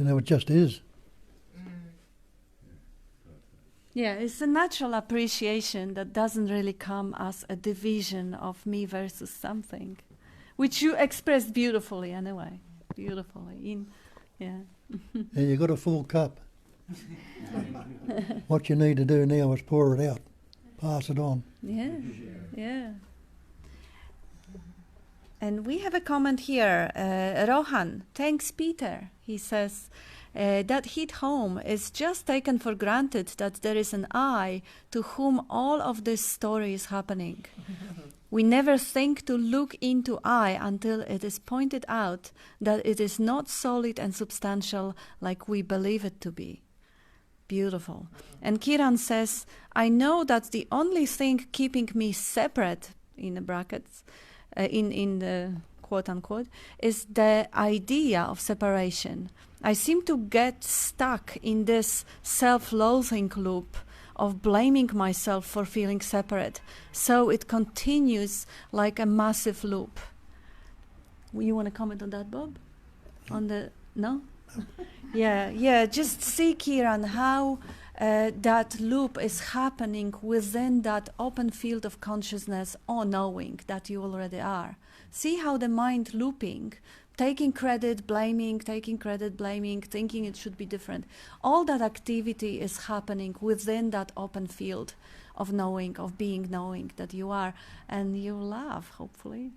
am. It just is. Yeah, it's a natural appreciation that doesn't really come as a division of me versus something, which you expressed beautifully anyway. Beautifully. Yeah, you got a full cup. What you need to do now is pour it out. Pass it on. Yeah. And we have a comment here. Rohan, thanks Peter. He says, that hit home is just taken for granted that there is an I to whom all of this story is happening. We never think to look into I until it is pointed out that it is not solid and substantial like we believe it to be. Beautiful. And Kiran says, I know that the only thing keeping me separate, in the brackets, in the quote-unquote, is the idea of separation. I seem to get stuck in this self-loathing loop of blaming myself for feeling separate. So it continues like a massive loop. You want to comment on that, Bob? No? Yeah, just see, Kiran, how that loop is happening within that open field of consciousness or knowing that you already are. See how the mind looping, taking credit, blaming, thinking it should be different. All that activity is happening within that open field of knowing, of being knowing that you are. And you laugh, hopefully,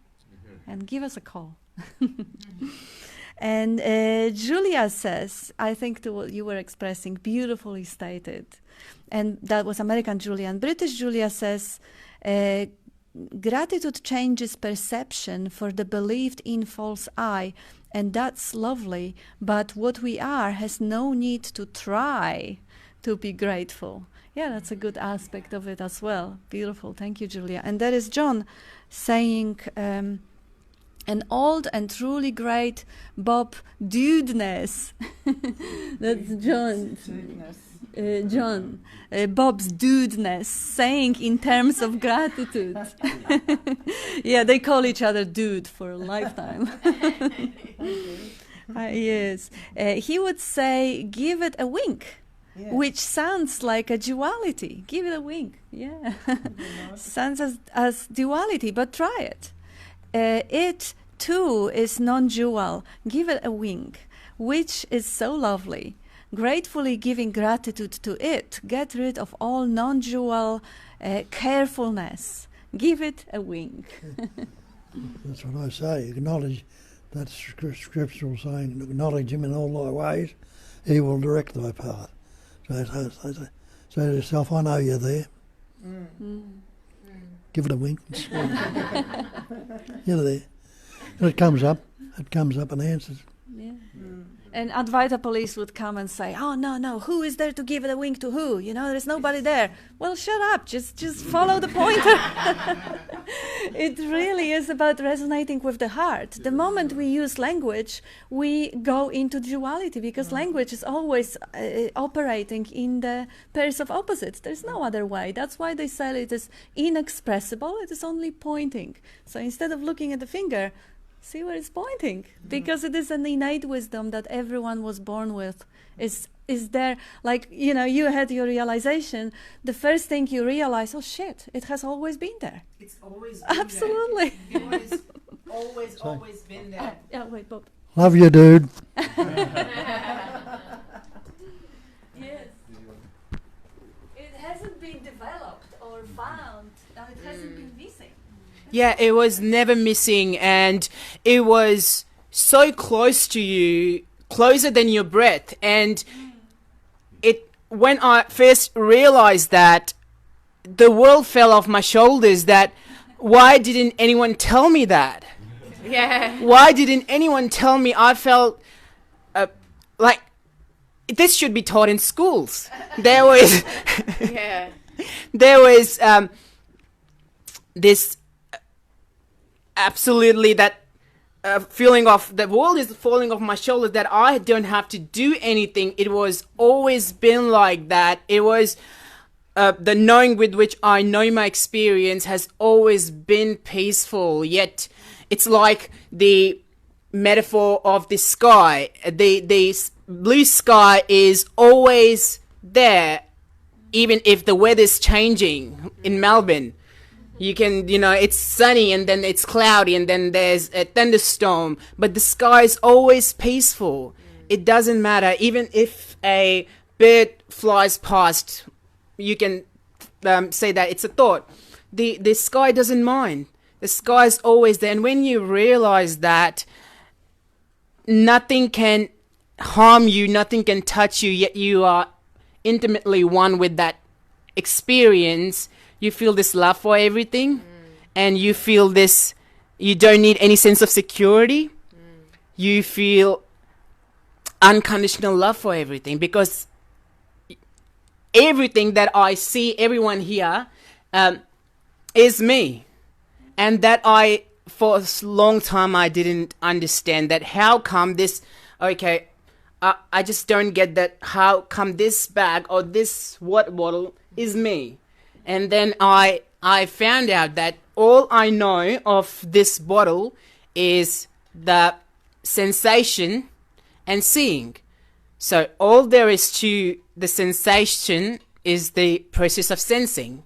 and give us a call. And Julia says, I think to what you were expressing, beautifully stated. And that was American Julia. And British Julia says, gratitude changes perception for the believed in false I, and that's lovely, but what we are has no need to try to be grateful. Yeah, that's a good aspect of it as well. Beautiful. Thank you, Julia. And there is John saying, an old and truly great Bob dudeness. That's John. Bob's dudeness, saying in terms of gratitude. Yeah, they call each other dude for a lifetime. Yes. He would say, give it a wink. Yeah. Which sounds like a duality. Give it a wink. Yeah. Sounds as duality, but try it. It too is non-dual. Give it a wink, which is so lovely. gratefully giving gratitude to it. Get rid of all non-dual carefulness. Give it a wink. That's what I say. Acknowledge that scriptural saying, acknowledge him in all thy ways, he will direct thy path. So say to yourself, I know you're there. Give it a wink. You're there. And it comes up and answers. Yeah. And Advaita police would come and say, oh, no, who is there to give it a wink to who? You know, there's nobody there. Well, shut up, just follow the pointer. It really is about resonating with the heart. The moment we use language, we go into duality, because language is always operating in the pairs of opposites. There's no other way. That's why they say it is inexpressible, it is only pointing. So instead of looking at the finger, see where it's pointing, because it is an innate wisdom that everyone was born with. Is there, like, you know, you had your realization, the first thing you realize, oh shit, it has always been there. It's always been absolutely there. It was always been there. Yeah, wait, Bob. Love you, dude. Yes. It hasn't been developed or found. No, it hasn't been missing. Yeah, it was never missing, and it was so close to you, closer than your breath. And when I first realized that, the world fell off my shoulders. That why didn't anyone tell me that? Yeah. Why didn't anyone tell me? I felt like this should be taught in schools. There was this absolutely that feeling of the world is falling off my shoulders, that I don't have to do anything. It was always been like that. It was the knowing with which I know my experience has always been peaceful. Yet it's like the metaphor of the sky. The blue sky is always there, even if the weather's changing in Melbourne. You can, it's sunny and then it's cloudy and then there's a thunderstorm, but the sky is always peaceful. It doesn't matter. Even if a bird flies past, you can say that it's a thought. The sky doesn't mind. The sky is always there. And when you realize that nothing can harm you, nothing can touch you, yet you are intimately one with that experience, you feel this love for everything, and you feel this, you don't need any sense of security. You feel unconditional love for everything, because everything that I see, everyone here, is me. And that for a long time, I didn't understand that. How come this, I just don't get that. How come this bag or this water bottle is me? And then I found out that all I know of this bottle is the sensation and seeing. So all there is to the sensation is the process of sensing.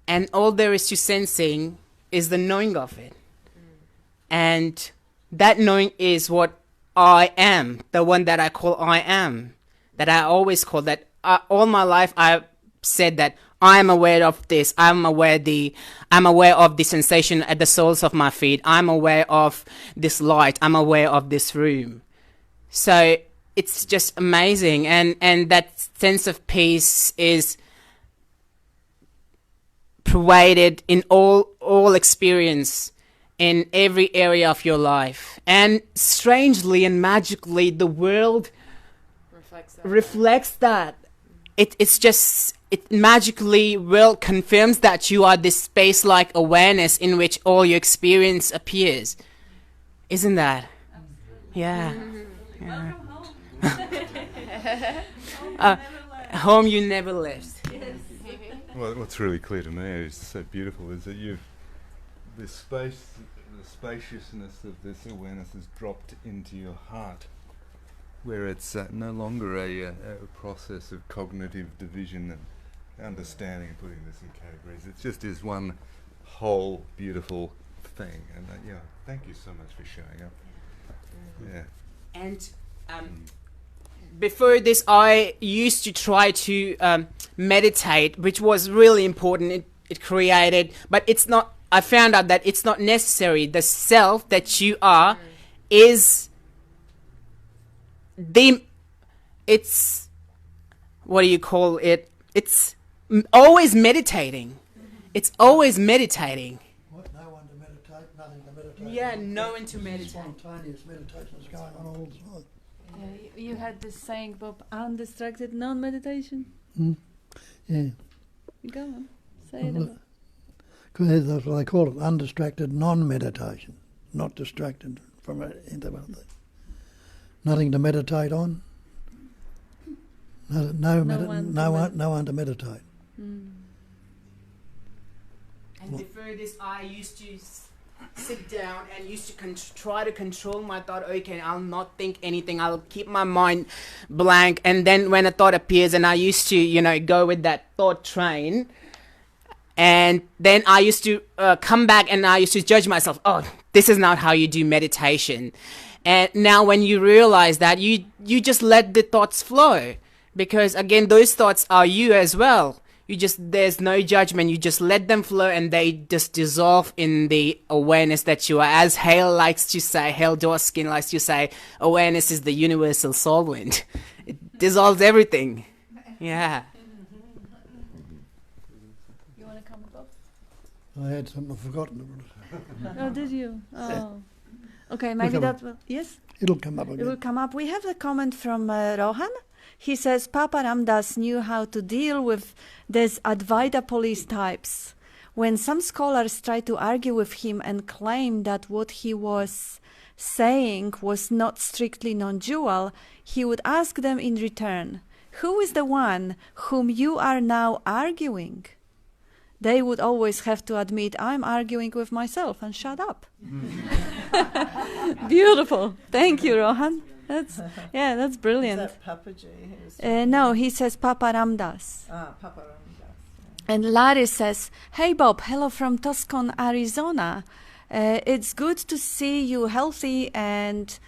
And all there is to sensing is the knowing of it. And that knowing is what I am, the one that I call I am, that I always call that. All my life I said that I am aware of this. I'm aware of the sensation at the soles of my feet. I'm aware of this light. I'm aware of this room. So it's just amazing, and that sense of peace is pervaded in all experience, in every area of your life. And strangely and magically, the world reflects that. It magically confirms that you are this space-like awareness in which all your experience appears. Isn't that? Yeah. Yeah. Home you never left. Yes. Well, what's really clear to me is so beautiful is that the spaciousness of this awareness has dropped into your heart, where it's no longer a process of cognitive division and understanding and putting this in categories. It just is one whole beautiful thing. And thank you so much for showing up. Yeah. And before this, I used to try to meditate, which was really important. It created, but it's not. I found out that it's not necessary. The self that you are is it's, what do you call it? It's always meditating. It's always meditating. What? No one to meditate, nothing to meditate. Yeah, no one to meditate. Spontaneous meditation is going on all the time. You had this saying, Bob, undistracted non-meditation. Yeah. Go on, say it. Because that's what they call it, undistracted non-meditation, not distracted from any other thing. Nothing to meditate on. No one to meditate. And before this, I used to sit down and used to try to control my thought. Okay, I'll not think anything. I'll keep my mind blank. And then when a thought appears, and I used to, go with that thought train. And then I used to come back and I used to judge myself. Oh, this is not how you do meditation. And now when you realize that, you just let the thoughts flow. Because again, those thoughts are you as well. There's no judgment. You just let them flow and they just dissolve in the awareness that you are. As Hale likes to say, Hale Dawson likes to say, awareness is the universal solvent. It dissolves everything. Yeah. You want to comment, Bob? I had something I've forgotten. Oh, did you? Oh. Okay, maybe that will... Yes? It'll come up again. It will come up. We have a comment from Rohan. He says, Papa Ramdas knew how to deal with these Advaita police types. When some scholars tried to argue with him and claim that what he was saying was not strictly non-dual, he would ask them in return, who is the one whom you are now arguing? They would always have to admit, I'm arguing with myself, and shut up. Beautiful. Thank you, Rohan. That's brilliant. Is that Papaji? No, he says Papa Ramdas. Papa Ramdas. Yeah. And Larry says, hey Bob, hello from Tucson, Arizona. It's good to see you healthy and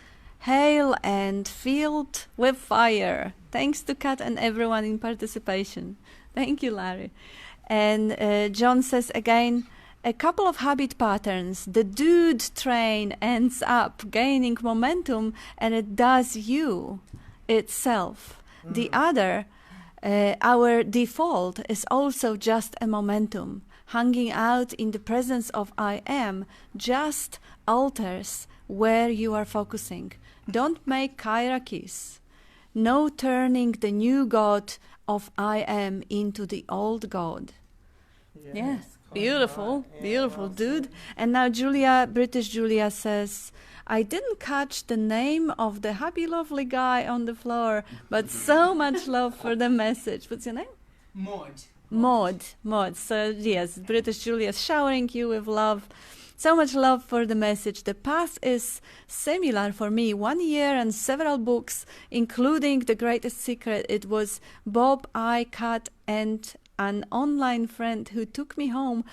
hale and filled with fire. Thanks to Kat and everyone in participation. Thank you, Larry. And John says again, a couple of habit patterns. The dude train ends up gaining momentum and it does you itself. The other, our default is also just a momentum. Hanging out in the presence of I am just alters where you are focusing. Don't make hierarchies. No turning the new God of I am into the old God. Yes. Beautiful, right. beautiful, Awesome. dude. And now Julia, British Julia says, I didn't catch the name of the happy, lovely guy on the floor, but so much love for the message. What's your name? Maud. So yes, British Julia showering you with love. So much love for the message. The path is similar for me. 1 year and several books, including The Greatest Secret. It was Bob, I, Kat, and an online friend who took me home,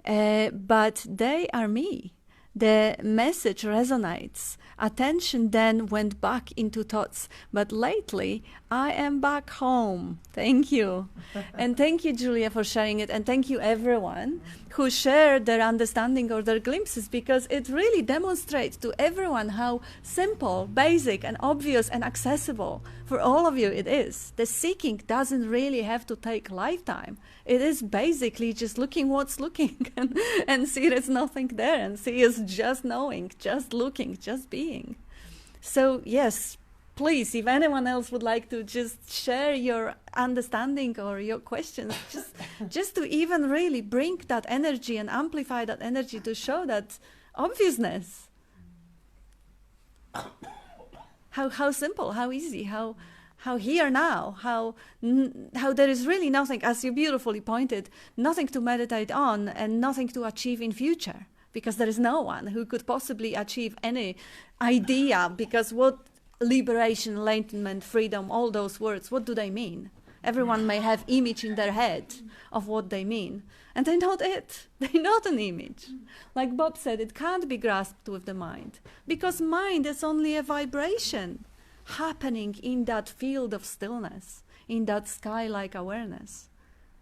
but they are me. The message resonates. Attention then went back into thoughts, but lately I am back home. Thank you. And thank you, Julia, for sharing it. And thank you, everyone who shared their understanding or their glimpses, because it really demonstrates to everyone how simple, basic, and obvious and accessible for all of you it is. The seeking doesn't really have to take lifetime. It is basically just looking what's looking and see there's nothing there, and see is just knowing, just looking, just being. So yes, please, if anyone else would like to just share your understanding or your questions, just to even really bring that energy and amplify that energy to show that obviousness. How simple, how easy, how here now, how there is really nothing, as you beautifully pointed, nothing to meditate on and nothing to achieve in future, because there is no one who could possibly achieve any idea, because what liberation, enlightenment, freedom, all those words, what do they mean? Everyone may have image in their head of what they mean, and they're not it. They're not an image. Like Bob said, it can't be grasped with the mind, because mind is only a vibration. happening in that field of stillness, in that sky-like awareness.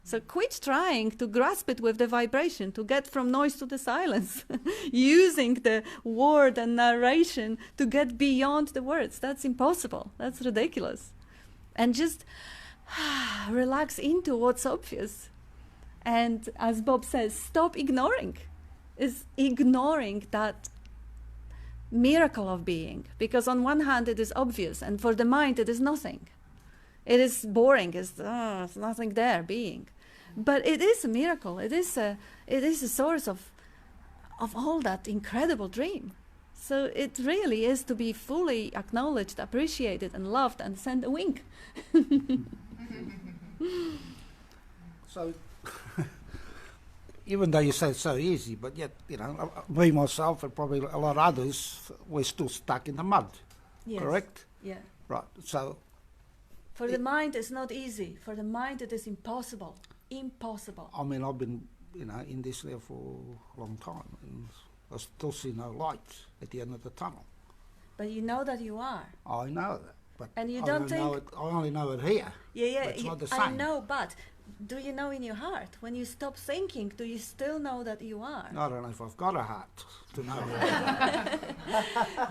So quit trying to grasp it with the vibration, to get from noise to the silence, using the word and narration to get beyond the words. That's impossible. That's ridiculous. And just relax into what's obvious. And as Bob says, stop ignoring. Is ignoring that miracle of being. Because on one hand it is obvious, and for the mind it is nothing. It is boring, it's nothing there, being. But it is a miracle. It is a source of all that incredible dream. So it really is to be fully acknowledged, appreciated, and loved, and send a wink. So, even though you say it's so easy, but yet, me, myself, and probably a lot of others, we're still stuck in the mud. Yes. Correct? Yeah. Right. So. For the mind, it's not easy. For the mind, it is impossible. Impossible. I mean, I've been, in this there for a long time, and I still see no light at the end of the tunnel. But you know that you are. I know that, but and you I don't think. I only know it here. Yeah. But it's not the same. I know, but do you know in your heart? When you stop thinking, do you still know that you are? I don't know if I've got a heart to know.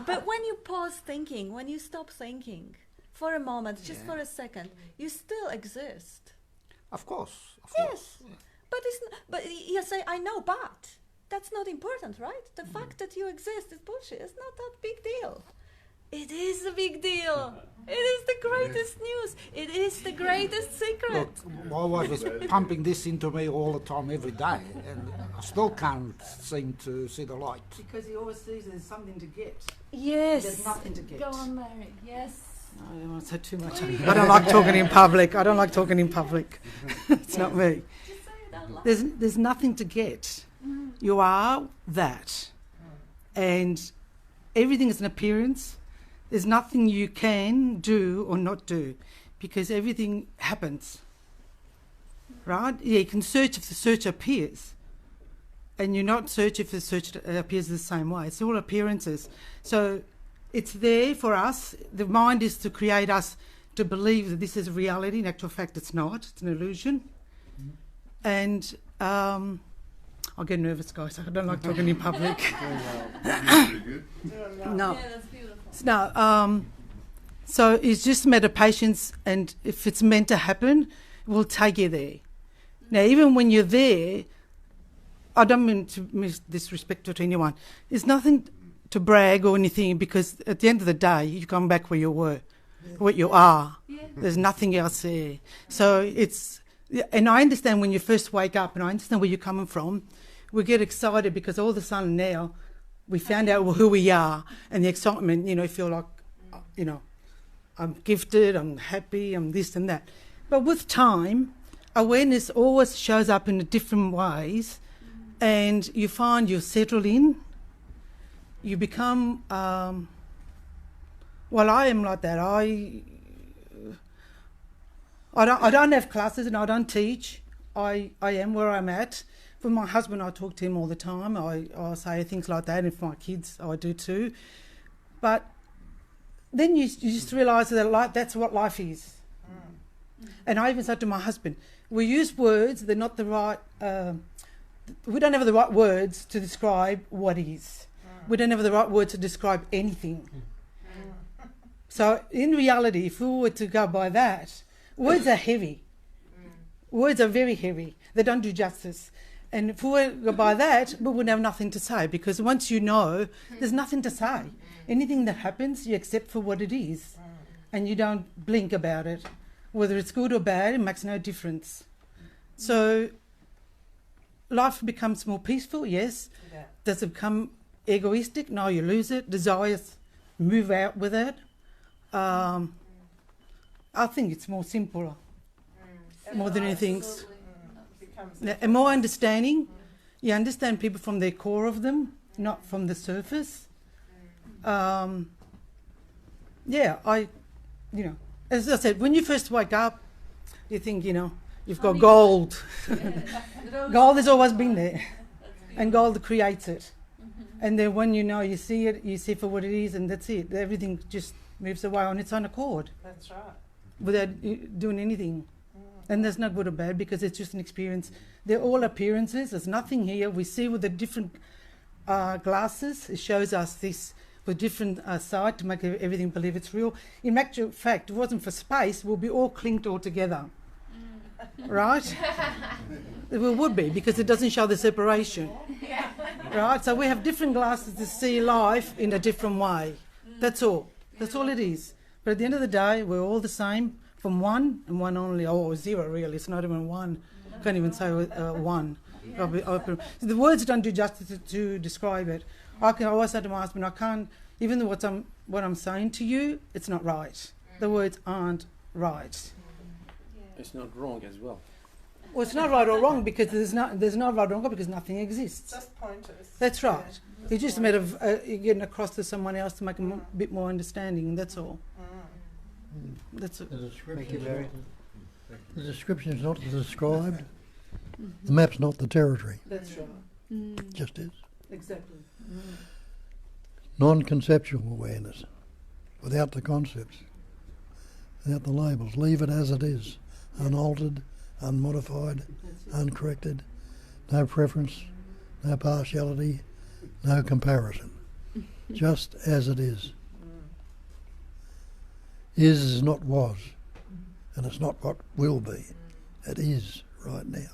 But when you pause thinking, when you stop thinking for a moment, just for a second, you still exist. Of course. Yes, yeah. But you say, I know, but that's not important, right? The fact that you exist is bullshit. It's not that big deal. It is a big deal. It is the greatest news. It is the greatest secret. Look, my wife is pumping this into me all the time, every day, and I still can't seem to see the light. Because he always sees there's something to get. Yes. There's nothing to get. Go on, Mary. Yes. I don't want to say too much. I don't like talking in public. It's not me. There's nothing to get. You are that. And everything is an appearance. There's nothing you can do or not do because everything happens. Right? Yeah, you can search if the search appears. And you're not search if the search appears the same way. It's all appearances. So it's there for us. The mind is to create us to believe that this is reality. In actual fact, it's not. It's an illusion. And I'll get nervous, guys. I don't like talking in public. No. Yeah, that's beautiful. No. So it's just a matter of patience, and if it's meant to happen, we'll take you there. Now, even when you're there, I don't mean to disrespect to anyone. There's nothing to brag or anything because at the end of the day, you come back where you were, what you are. Yeah. There's nothing else there. So it's, and I understand when you first wake up, and I understand where you're coming from. We get excited because all of a sudden now we found out who we are, and the excitement, you feel like, I'm gifted, I'm happy, I'm this and that. But with time, awareness always shows up in different ways, and you find you settle in. You become, I am like that. I don't have classes and I don't teach. I am where I'm at. For my husband, I talk to him all the time. I say things like that, and for my kids, I do too. But then you just realise that that's what life is. And I even said to my husband, we use words, they're not the right, we don't have the right words to describe what is. We don't have the right words to describe anything. So in reality, if we were to go by that, words are heavy. Words are very heavy. They don't do justice. And if we were to go by that, we wouldn't have nothing to say, because once you know, there's nothing to say. Anything that happens, you accept for what it is, and you don't blink about it. Whether it's good or bad, it makes no difference. So life becomes more peaceful, yes. Yeah. Does it become egoistic? No, you lose it. Desires move out with it. I think it's more simpler, more than anything. And more understanding. You understand people from their core of them, not from the surface. As I said, when you first wake up, you think, you've got gold. Gold has always been there, and gold creates it. And then when you see it, you see for what it is, and that's it. Everything just moves away on its own accord That's right. without doing anything. And there's no good or bad because it's just an experience. They're all appearances. There's nothing here. We see with the different glasses. It shows us this with different side to make everything believe it's real. In actual fact, if it wasn't for space, we'll be all clinked all together. Right? We would be because it doesn't show the separation. Right? So we have different glasses to see life in a different way. That's all. That's all it is. But at the end of the day, we're all the same from one and one only, or zero really. It's not even one. Can't even say one. The words don't do justice to describe it. I always say to my husband, I can't, even though what I'm saying to you, it's not right. The words aren't right. It's not wrong as well. Well, it's not right or wrong because there's no right or wrong because nothing exists. Just pointers. That's right. It's just a matter of getting across to someone else to make them a bit more understanding. That's all. That's it. The description is not described. The map's not the territory. That's right. It just is. Exactly. Non-conceptual awareness, without the concepts, without the labels. Leave it as it is, unaltered, unmodified, uncorrected, no preference, no partiality, no comparison, just as it is. Is not was, and it's not what will be. It is right now.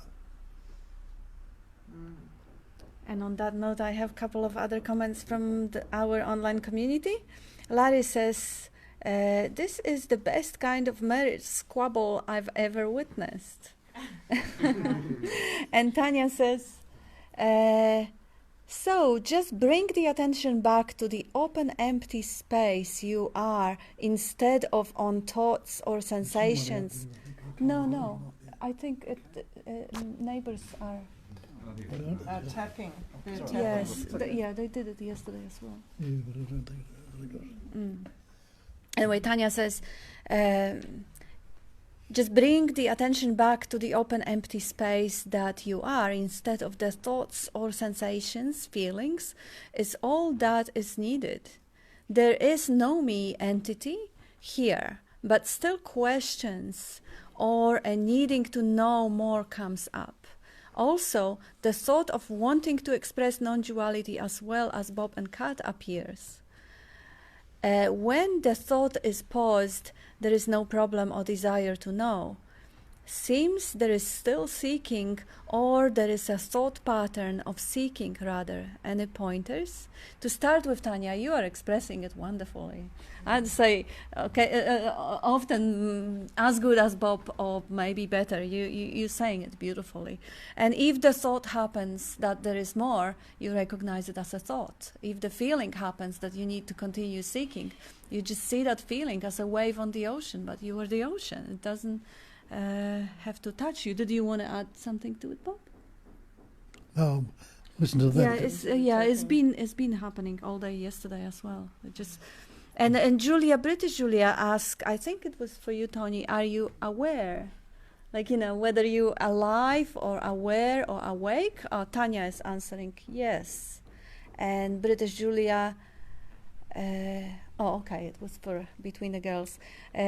And on that note, I have a couple of other comments from our online community. Larry says, this is the best kind of marriage squabble I've ever witnessed. And Tanya says, so just bring the attention back to the open, empty space you are instead of on thoughts or sensations. No, I think neighbors are... Tapping. Yes, they did it yesterday as well. Yeah, but I don't think Anyway, Tanya says, just bring the attention back to the open, empty space that you are instead of the thoughts or sensations, feelings, is all that is needed. There is no me entity here, but still questions or a needing to know more comes up. Also, the thought of wanting to express non-duality as well as Bob and Kat appears. When the thought is paused, there is no problem or desire to know. Seems there is still seeking, or there is a thought pattern of seeking rather. Any pointers? To start with, Tanya, you are expressing it wonderfully. I'd say, okay, often as good as Bob, or maybe better. You're saying it beautifully. And if the thought happens that there is more, you recognize it as a thought. If the feeling happens that you need to continue seeking, you just see that feeling as a wave on the ocean, but you are the ocean. It doesn't have to touch you. Did you want to add something to it, Bob? Oh, listen to that. It's been happening all day yesterday as well. And Julia, British Julia asked, I think it was for you, Tony, are you aware? Like, whether you alive or aware or awake? Tanya is answering yes. And British Julia, it was for between the girls.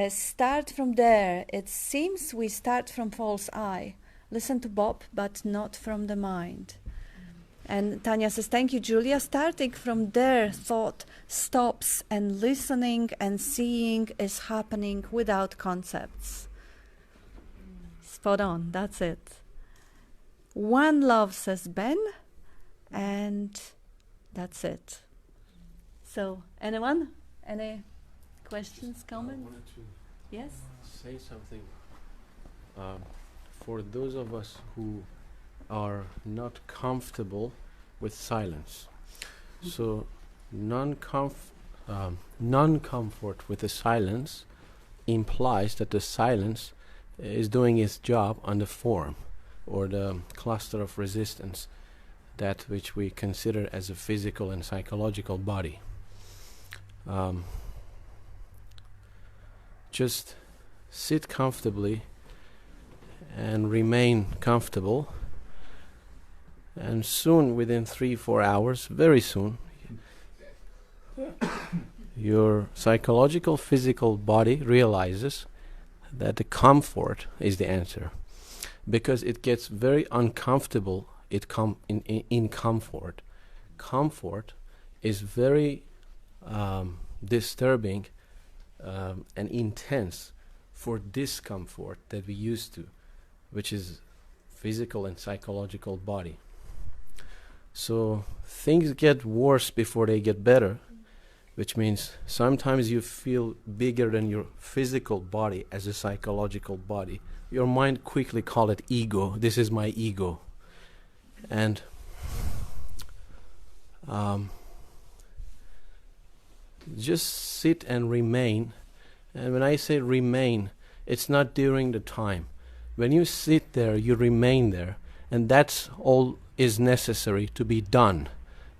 Start from there. It seems we start from false eye. Listen to Bob, but not from the mind. And Tanya says, thank you, Julia. Starting from there, thought stops and listening and seeing is happening without concepts. Spot on, that's it. One love, says Ben, and that's it. So, anyone? Any questions, comments? I wanted to Yes? say something. For those of us who are not comfortable with silence. So non-comfort with the silence implies that the silence is doing its job on the form or the cluster of resistance, that which we consider as a physical and psychological body. Just sit comfortably and remain comfortable, and soon, within 3-4 hours, very soon, your psychological physical body realizes that the comfort is the answer, because it gets very uncomfortable in comfort. Comfort is very disturbing and intense for discomfort that we used to, which is physical and psychological body. So things get worse before they get better, which means sometimes you feel bigger than your physical body as a psychological body. Your mind quickly call it ego. This is my ego. And just sit and remain. And when I say remain, it's not during the time. When you sit there, you remain there, and that's all is necessary to be done,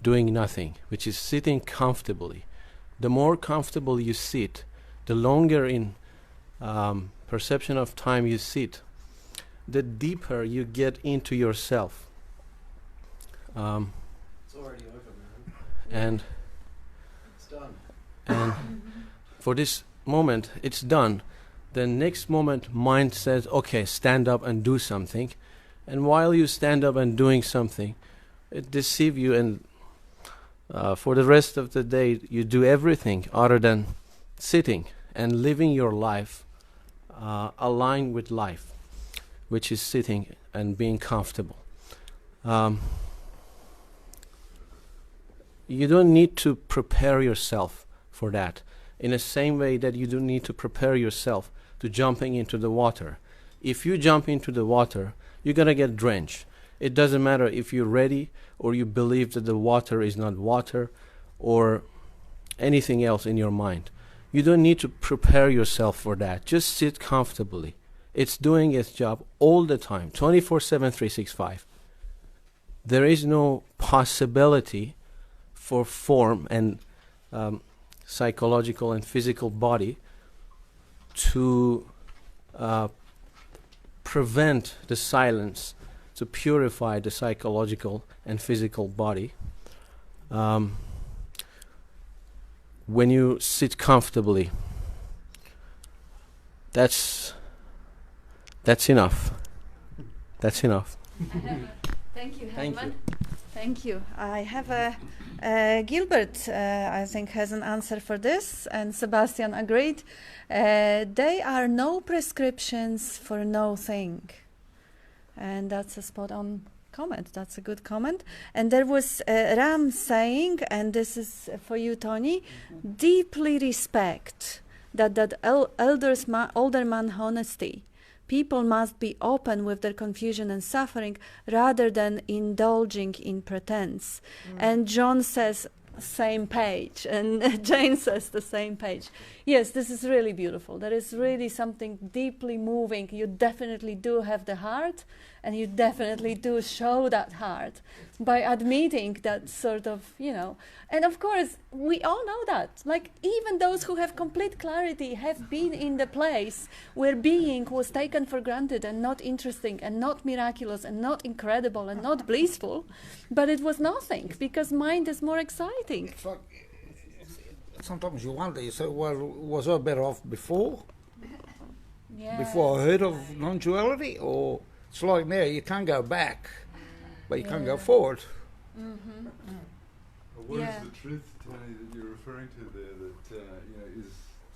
doing nothing, which is sitting comfortably. The more comfortable you sit, the longer in perception of time you sit, the deeper you get into yourself. It's already over, man. And It's done. And for this moment, it's done. The next moment, mind says, okay, stand up and do something. And while you stand up and doing something, it deceives you, and for the rest of the day, you do everything other than sitting and living your life aligned with life, which is sitting and being comfortable. You don't need to prepare yourself for that, in the same way that you don't need to prepare yourself to jumping into the water. If you jump into the water, you're going to get drenched. It doesn't matter if you're ready or you believe that the water is not water or anything else in your mind. You don't need to prepare yourself for that. Just sit comfortably. It's doing its job all the time, 24/7, 365. There is no possibility for form and psychological and physical body to prevent the silence, to purify the psychological and physical body. When you sit comfortably, that's enough. That's enough. Thank you, Thank Herman. you. Thank you. I have Gilbert, I think, has an answer for this, and Sebastian agreed. There are no prescriptions for no thing. And that's a spot-on comment. That's a good comment. And there was Ram saying, and this is for you, Tony, deeply respect that older man honesty. People must be open with their confusion and suffering rather than indulging in pretense. And John says, same page, and Jane says the same page. Yes, this is really beautiful. There is really something deeply moving. You definitely do have the heart, and you definitely do show that heart by admitting that sort of, and of course, we all know that. Like, even those who have complete clarity have been in the place where being was taken for granted and not interesting and not miraculous and not incredible and not blissful, but it was nothing because mind is more exciting. It's like, sometimes you wonder, you say, well, was I better off before? Yeah. Before I heard of non-duality? Or it's like now, you can't go back, but you can go forward. Mm-hmm. What is the truth, Tony, that you're referring to there that is...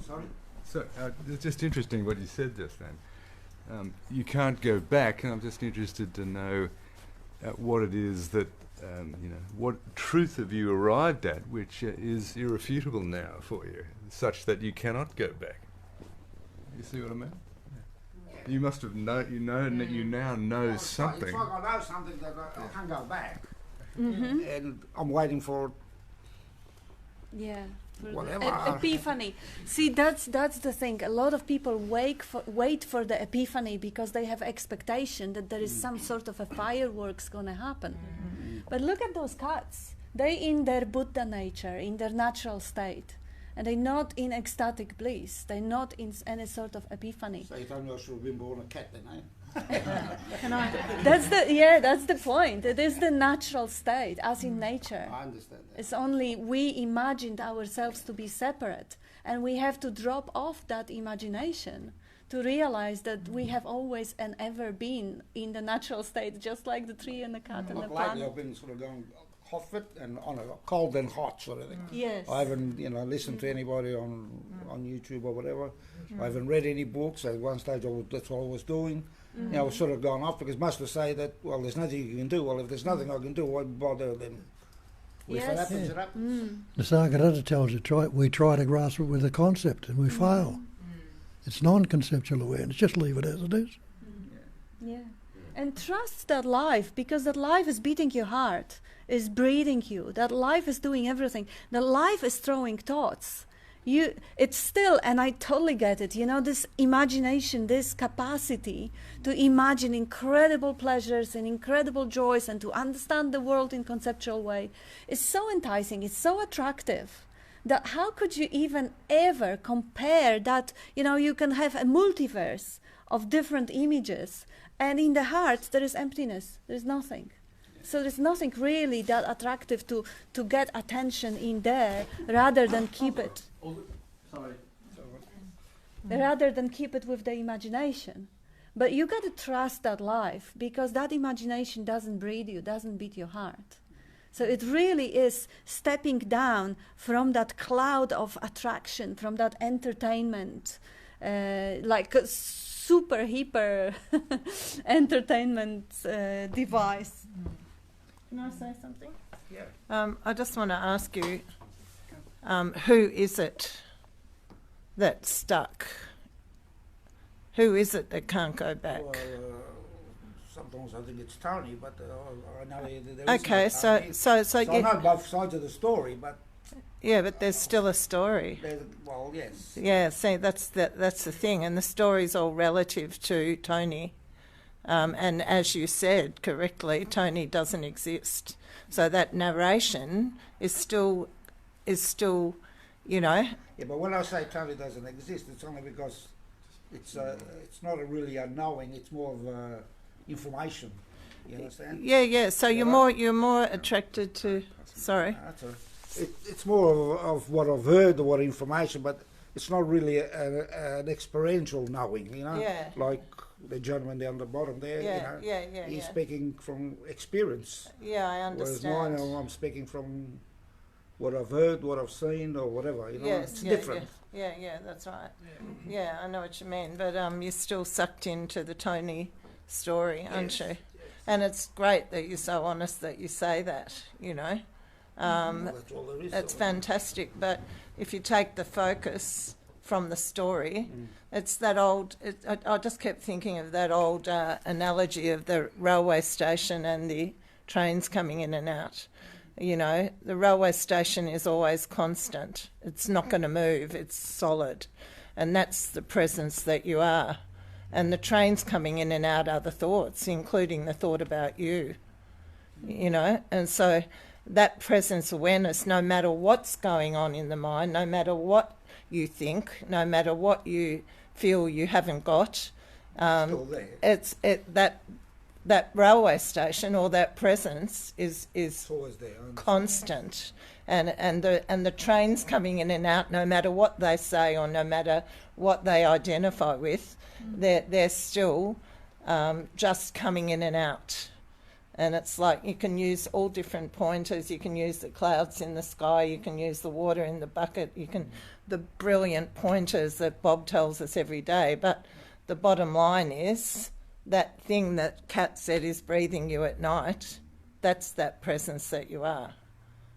Sorry? So, it's just interesting what you said just then. You can't go back, and I'm just interested to know what it is that, what truth have you arrived at which is irrefutable now for you, such that you cannot go back. You see what I mean? Yeah. You must have you now know something. It's like I know something that I can't go back. Mm-hmm. And I'm waiting for whatever. Epiphany. See, that's the thing. A lot of people wait for the epiphany because they have expectation that there is some sort of a fireworks gonna happen. But look at those cats. They in their Buddha nature, in their natural state. And they're not in ecstatic bliss. They're not in any sort of epiphany. So you told me I should have been born a cat then, eh? Can I? That's the point. It is the natural state, as in nature. I understand that. It's only we imagined ourselves to be separate, and we have to drop off that imagination to realize that we have always and ever been in the natural state, just like the tree and the cat and the Lately plant. I've been sort of going hot fit and on a cold and hot sort of thing. Yes. I haven't, listened to anybody on YouTube or whatever. I haven't read any books. At one stage, that's what I was doing. I was sort of going off because most would say that, well, there's nothing you can do. Well, if there's nothing I can do, why bother then? If it happens, it happens. Nisargadatta tells you we try to grasp it with a concept and we fail. It's non-conceptual awareness. Just leave it as it is. Yeah. And trust that life, because that life is beating your heart, is breathing you, that life is doing everything. That life is throwing thoughts. It's still, and I totally get it, this imagination, this capacity to imagine incredible pleasures and incredible joys and to understand the world in conceptual way is so enticing, it's so attractive. That how could you even ever compare that, you can have a multiverse of different images, and in the heart there is emptiness, there is nothing. So there's nothing really that attractive to get attention in there rather than keep it. Rather than keep it with the imagination. But you got to trust that life, because that imagination doesn't breathe you, doesn't beat your heart. So it really is stepping down from that cloud of attraction, from that entertainment, like a super hyper entertainment device. Can I say something? Yeah. I just want to ask you, who is it that's stuck? Who is it that can't go back? Well, sometimes I think it's Tony, but I know there is okay, no Tony. so I know both sides of the story, but yeah, but there's still a story. Well, yes. Yeah, see, that's the thing, and the story's all relative to Tony. And as you said correctly, Tony doesn't exist. So that narration is still, Yeah, but when I say Tony doesn't exist, it's only because it's not really a knowing. It's more of information. You understand? Yeah. So you're more attracted to. Sorry. That's all right. It's more of what I've heard or what information, but it's not really an experiential knowing. Yeah. Like the gentleman down the bottom there. Yeah. He's speaking from experience. Yeah, I understand. Whereas mine, I'm speaking from what I've heard, what I've seen, or whatever. It's different. Yeah, that's right. Yeah, I know what you mean. But you're still sucked into the Tony story, aren't you? And it's great that you're so honest that you say that. That's all there is. It's fantastic. But if you take the focus from the story, it's that old. I just kept thinking of that old analogy of the railway station and the trains coming in and out. The railway station is always constant. It's not going to move. It's solid. And that's the presence that you are. And the trains coming in and out are the thoughts, including the thought about you. And so that presence awareness, no matter what's going on in the mind, no matter what you think, no matter what you feel you haven't got, still there. That railway station or that presence is always there, constant, and the trains coming in and out, no matter what they say or no matter what they identify with, they're still just coming in and out. And it's like you can use all different pointers. You can use the clouds in the sky. You can use the water in the bucket. The brilliant pointers that Bob tells us every day. But the bottom line is that thing that Kat said is breathing you at night. That's that presence that you are.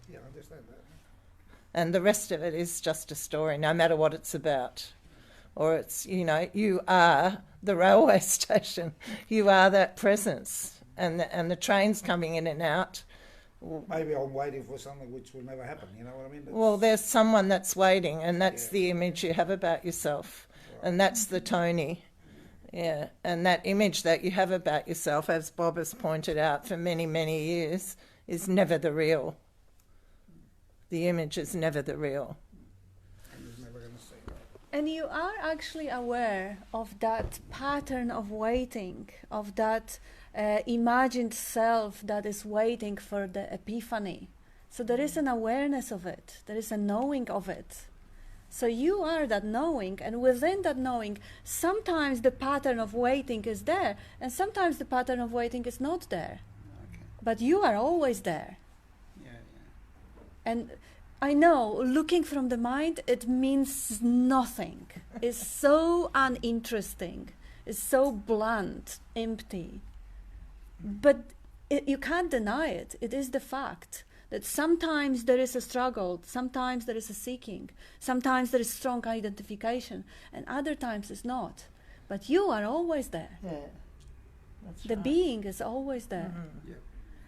Yeah, I understand that. And the rest of it is just a story, no matter what it's about. Or it's, you are the railway station. You are that presence. And the trains coming in and out. Maybe I'm waiting for something which will never happen, you know what I mean? Well, there's someone that's waiting, and that's the image you have about yourself. Right. And that's the Tony. Yeah, and that image that you have about yourself, as Bob has pointed out for many, many years, is never the real. The image is never the real. I'm just never going to see that. And you are actually aware of that pattern of waiting, of that imagined self that is waiting for the epiphany. So there is an awareness of it, there is a knowing of it. So you are that knowing, and within that knowing, sometimes the pattern of waiting is there, and sometimes the pattern of waiting is not there. Okay. But you are always there. Yeah, And I know, looking from the mind, it means nothing. It's so uninteresting. It's so blunt, empty. But you can't deny it. It is the fact that sometimes there is a struggle, sometimes there is a seeking, sometimes there is strong identification, and other times it's not. But you are always there. Yeah, that's The right. being is always there. Mhm. Yeah.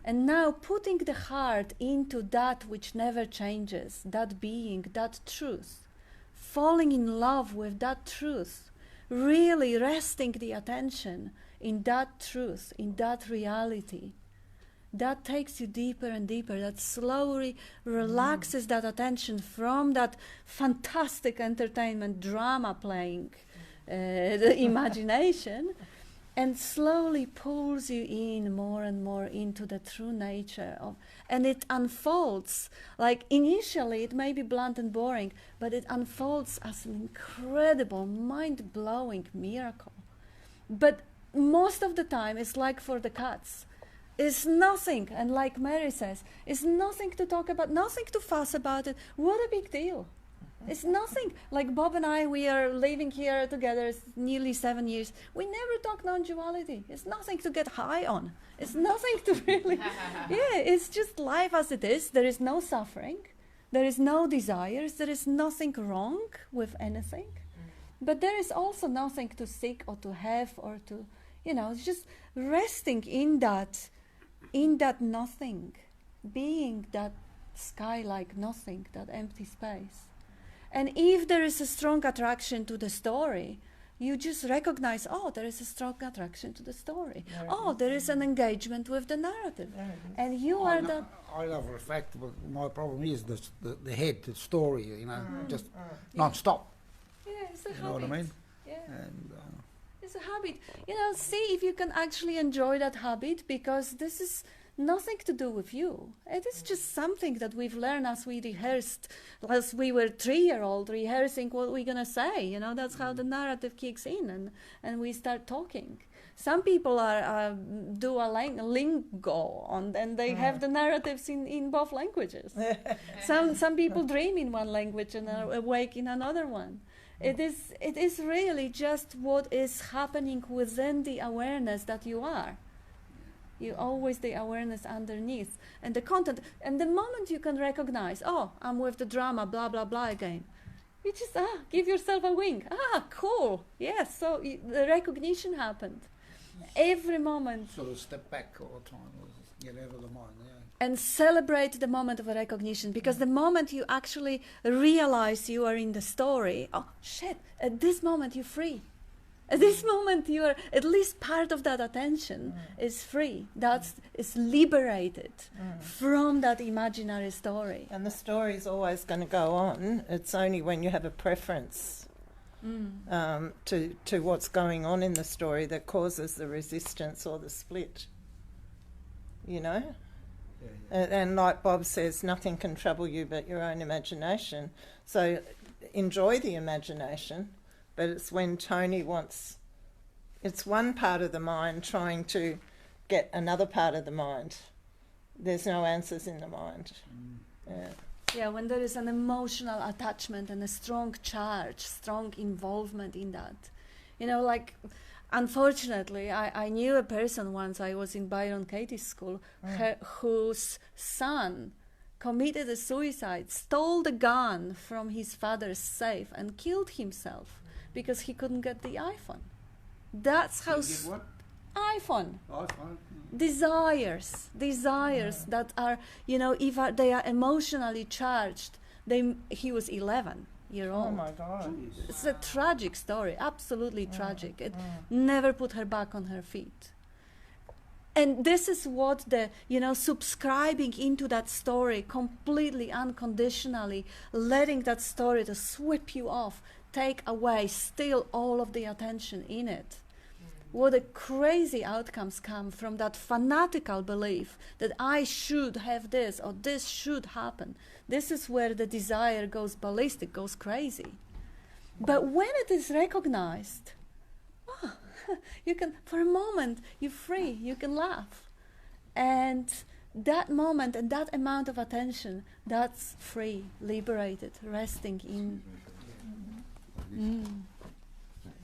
And now putting the heart into that which never changes, that being, that truth, falling in love with that truth, really resting the attention in that truth, in that reality, that takes you deeper and deeper, that slowly relaxes that attention from that fantastic entertainment drama playing the imagination, and slowly pulls you in more and more into the true nature of, and it unfolds. Like initially it may be blunt and boring, but it unfolds as an incredible, mind-blowing miracle. But most of the time it's like for the cats. It's nothing, and like Mary says, it's nothing to talk about, nothing to fuss about it. What a big deal. It's nothing. Like Bob and I, we are living here together nearly 7 years. We never talk non-duality. It's nothing to get high on. It's nothing to really... Yeah, it's just life as it is. There is no suffering. There is no desires. There is nothing wrong with anything. But there is also nothing to seek or to have or to... it's just resting in that nothing. Being that sky-like nothing, that empty space. And if there is a strong attraction to the story, you just recognize, there is a strong attraction to the story. There is an engagement with the narrative. And you are that... I love the fact, but my problem is the head, the story, just non-stop. Yeah, it's a habit. You know what I mean? Yeah. And, it's a habit. See if you can actually enjoy that habit, because this is nothing to do with you. It is just something that we've learned as we rehearsed, as we were 3-year-old rehearsing what we're going to say. That's how the narrative kicks in, and we start talking. Some people do a lingo, and they have the narratives in both languages. Some people dream in one language and are awake in another one. It is really just what is happening within the awareness that you are. You always the awareness underneath, and the content. And the moment you can recognize, I'm with the drama, blah, blah, blah again, you just, give yourself a wink. Cool. Yes, so the recognition happened. Every moment. Sort of step back all the time, get out of the mind, yeah. And celebrate the moment of a recognition, because the moment you actually realize you are in the story, at this moment you're free. At this moment you are, at least part of that attention is free. Is liberated from that imaginary story. And the story is always going to go on. It's only when you have a preference to what's going on in the story that causes the resistance or the split. Yeah. And like Bob says, nothing can trouble you but your own imagination. So enjoy the imagination, but it's when Tony wants... It's one part of the mind trying to get another part of the mind. There's no answers in the mind. Yeah, when there is an emotional attachment and a strong charge, strong involvement in that. Unfortunately, I knew a person once, I was in Byron Katie's school, whose son committed a suicide, stole the gun from his father's safe and killed himself because he couldn't get the iPhone. That's how... iPhone. Desires that are, if they are emotionally charged. He was 11-year-old. Oh my God. It's a tragic story, absolutely tragic. It never put her back on her feet. And this is what the, subscribing into that story completely, unconditionally, letting that story to sweep you off, take away, steal all of the attention in it. What a crazy outcomes come from that fanatical belief that I should have this or this should happen. This is where the desire goes ballistic, goes crazy. But when it is recognized, you can, for a moment, you're free, you can laugh. And that moment and that amount of attention, that's free, liberated, resting in.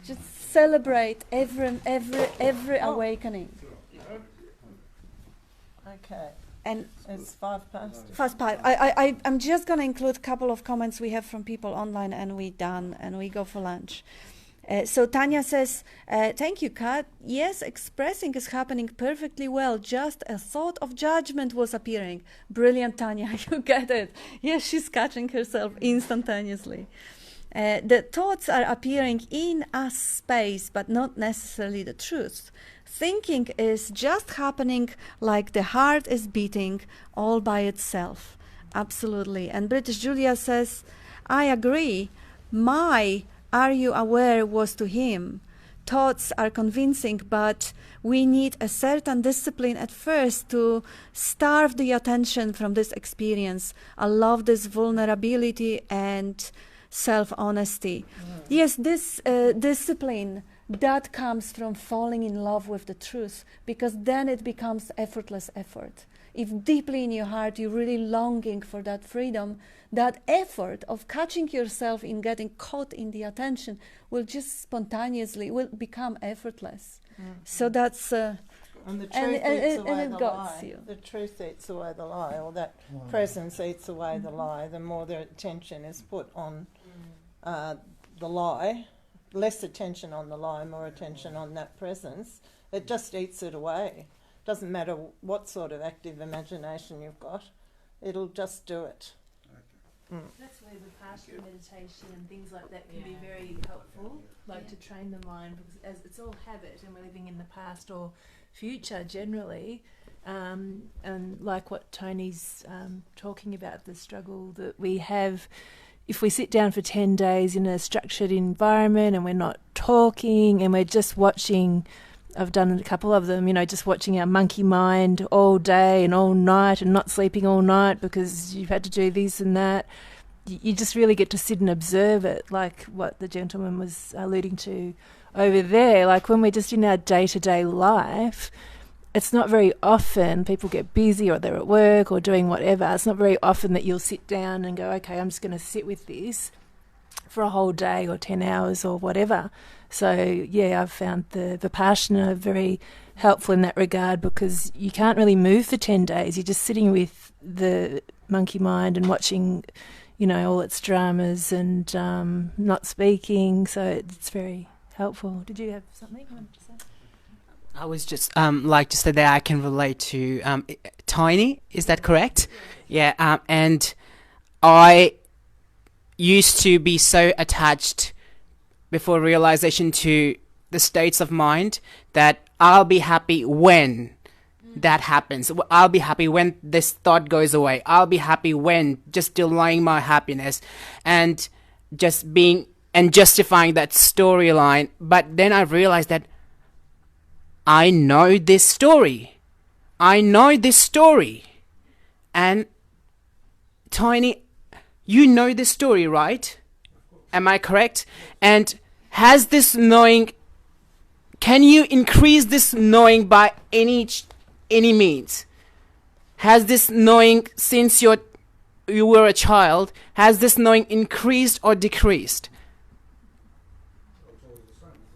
Just celebrate every awakening. Okay. And it's 5 past. I'm just going to include a couple of comments we have from people online, and we're done, and we go for lunch. So Tanya says, thank you, Kat. Yes, expressing is happening perfectly well. Just a thought of judgment was appearing. Brilliant, Tanya. You get it. Yes, she's catching herself instantaneously. The thoughts are appearing in a space, but not necessarily the truth. Thinking is just happening like the heart is beating all by itself. Absolutely. And British Julia says, I agree. My "are you aware" was to him. Thoughts are convincing, but we need a certain discipline at first to starve the attention from this experience. I love this vulnerability and self-honesty. Yes, this discipline, that comes from falling in love with the truth, because then it becomes effortless effort. If deeply in your heart you're really longing for that freedom, that effort of catching yourself in getting caught in the attention will just spontaneously will become effortless. So that's and the truth eats away it the got lie. you. The truth eats away the lie, or that presence eats away the lie. The more the attention is put on the lie, less attention on the lie, more attention on that presence, it just eats it away. Doesn't matter what sort of active imagination you've got, it'll just do it. That's where the Vipassana meditation and things like that can be very helpful, like to train the mind, because as it's all habit and we're living in the past or future generally, and like what Tony's talking about, the struggle that we have if we sit down for 10 days in a structured environment and we're not talking and we're just watching. I've done a couple of them, just watching our monkey mind all day and all night and not sleeping all night because you've had to do this and that. You just really get to sit and observe it, like what the gentleman was alluding to over there. Like when we're just in our day-to-day life, it's not very often people get busy or they're at work or doing whatever. It's not very often that you'll sit down and go, okay, I'm just going to sit with this for a whole day or 10 hours or whatever. So, yeah, I've found the Vipassana very helpful in that regard, because you can't really move for 10 days. You're just sitting with the monkey mind and watching, all its dramas and not speaking. So it's very helpful. Did you have something you wanted to say? I was just like to say that I can relate to Tiny. Is that correct? Yeah. And I used to be so attached before realization to the states of mind that I'll be happy when that happens. I'll be happy when this thought goes away. I'll be happy when, just delaying my happiness and just being and justifying that storyline. But then I realized that I know this story. And Tiny, you know this story, right? Am I correct? And has this knowing, can you increase this knowing by any means? Has this knowing, since you were a child, has this knowing increased or decreased?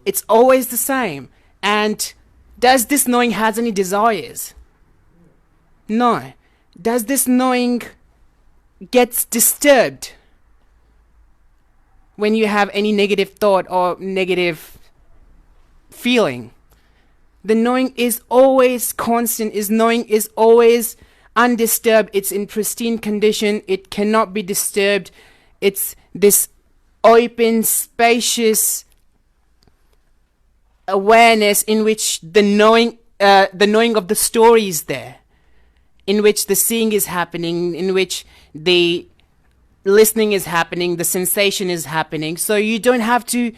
It's always the same. And does this knowing has any desires? No. Does this knowing gets disturbed when you have any negative thought or negative feeling? The knowing is always constant. Knowing is always undisturbed. It's in pristine condition. It cannot be disturbed. It's this open, spacious awareness in which the knowing the knowing of the story is there, in which the seeing is happening, in which the listening is happening, the sensation is happening. So you don't have to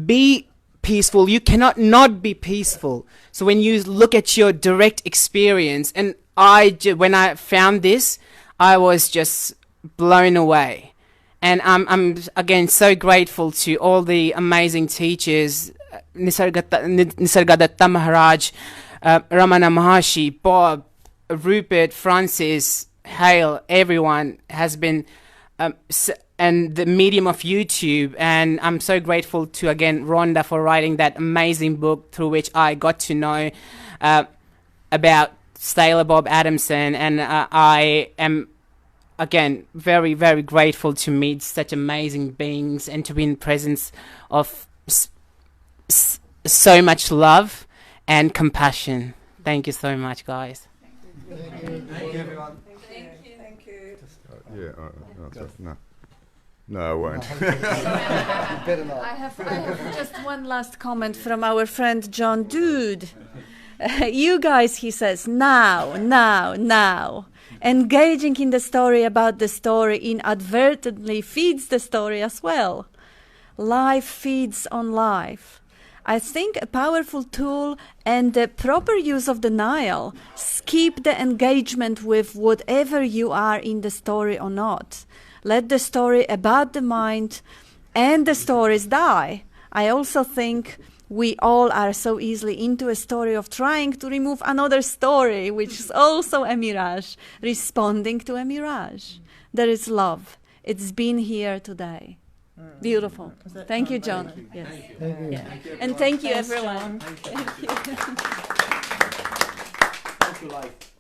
be peaceful. You cannot not be peaceful. So when you look at your direct experience, and when I found this, I was just blown away. And I'm again so grateful to all the amazing teachers, Nisargadatta Maharaj, Ramana Maharishi, Bob, Rupert, Francis, Hale, everyone has been, and the medium of YouTube. And I'm so grateful to, again, Rhonda for writing that amazing book through which I got to know about Sailor Bob Adamson. And I am, again, very, very grateful to meet such amazing beings and to be in presence of so much love and compassion. Thank you so much, guys. Thank you, everyone. Thank you. No, I won't. Better not. I have just one last comment from our friend John Dude. You guys, he says, now. Engaging in the story about the story inadvertently feeds the story as well. Life feeds on life. I think a powerful tool and the proper use of denial skip the engagement with whatever you are in the story or not. Let the story about the mind and the stories die. I also think we all are so easily into a story of trying to remove another story, which is also a mirage, responding to a mirage. There is love. It's been here today. Beautiful. Thank you, John. Thank you. Yes. Thank you. Yeah. And thank you, Thanks, everyone. John. Thank you. Thank you, Leif.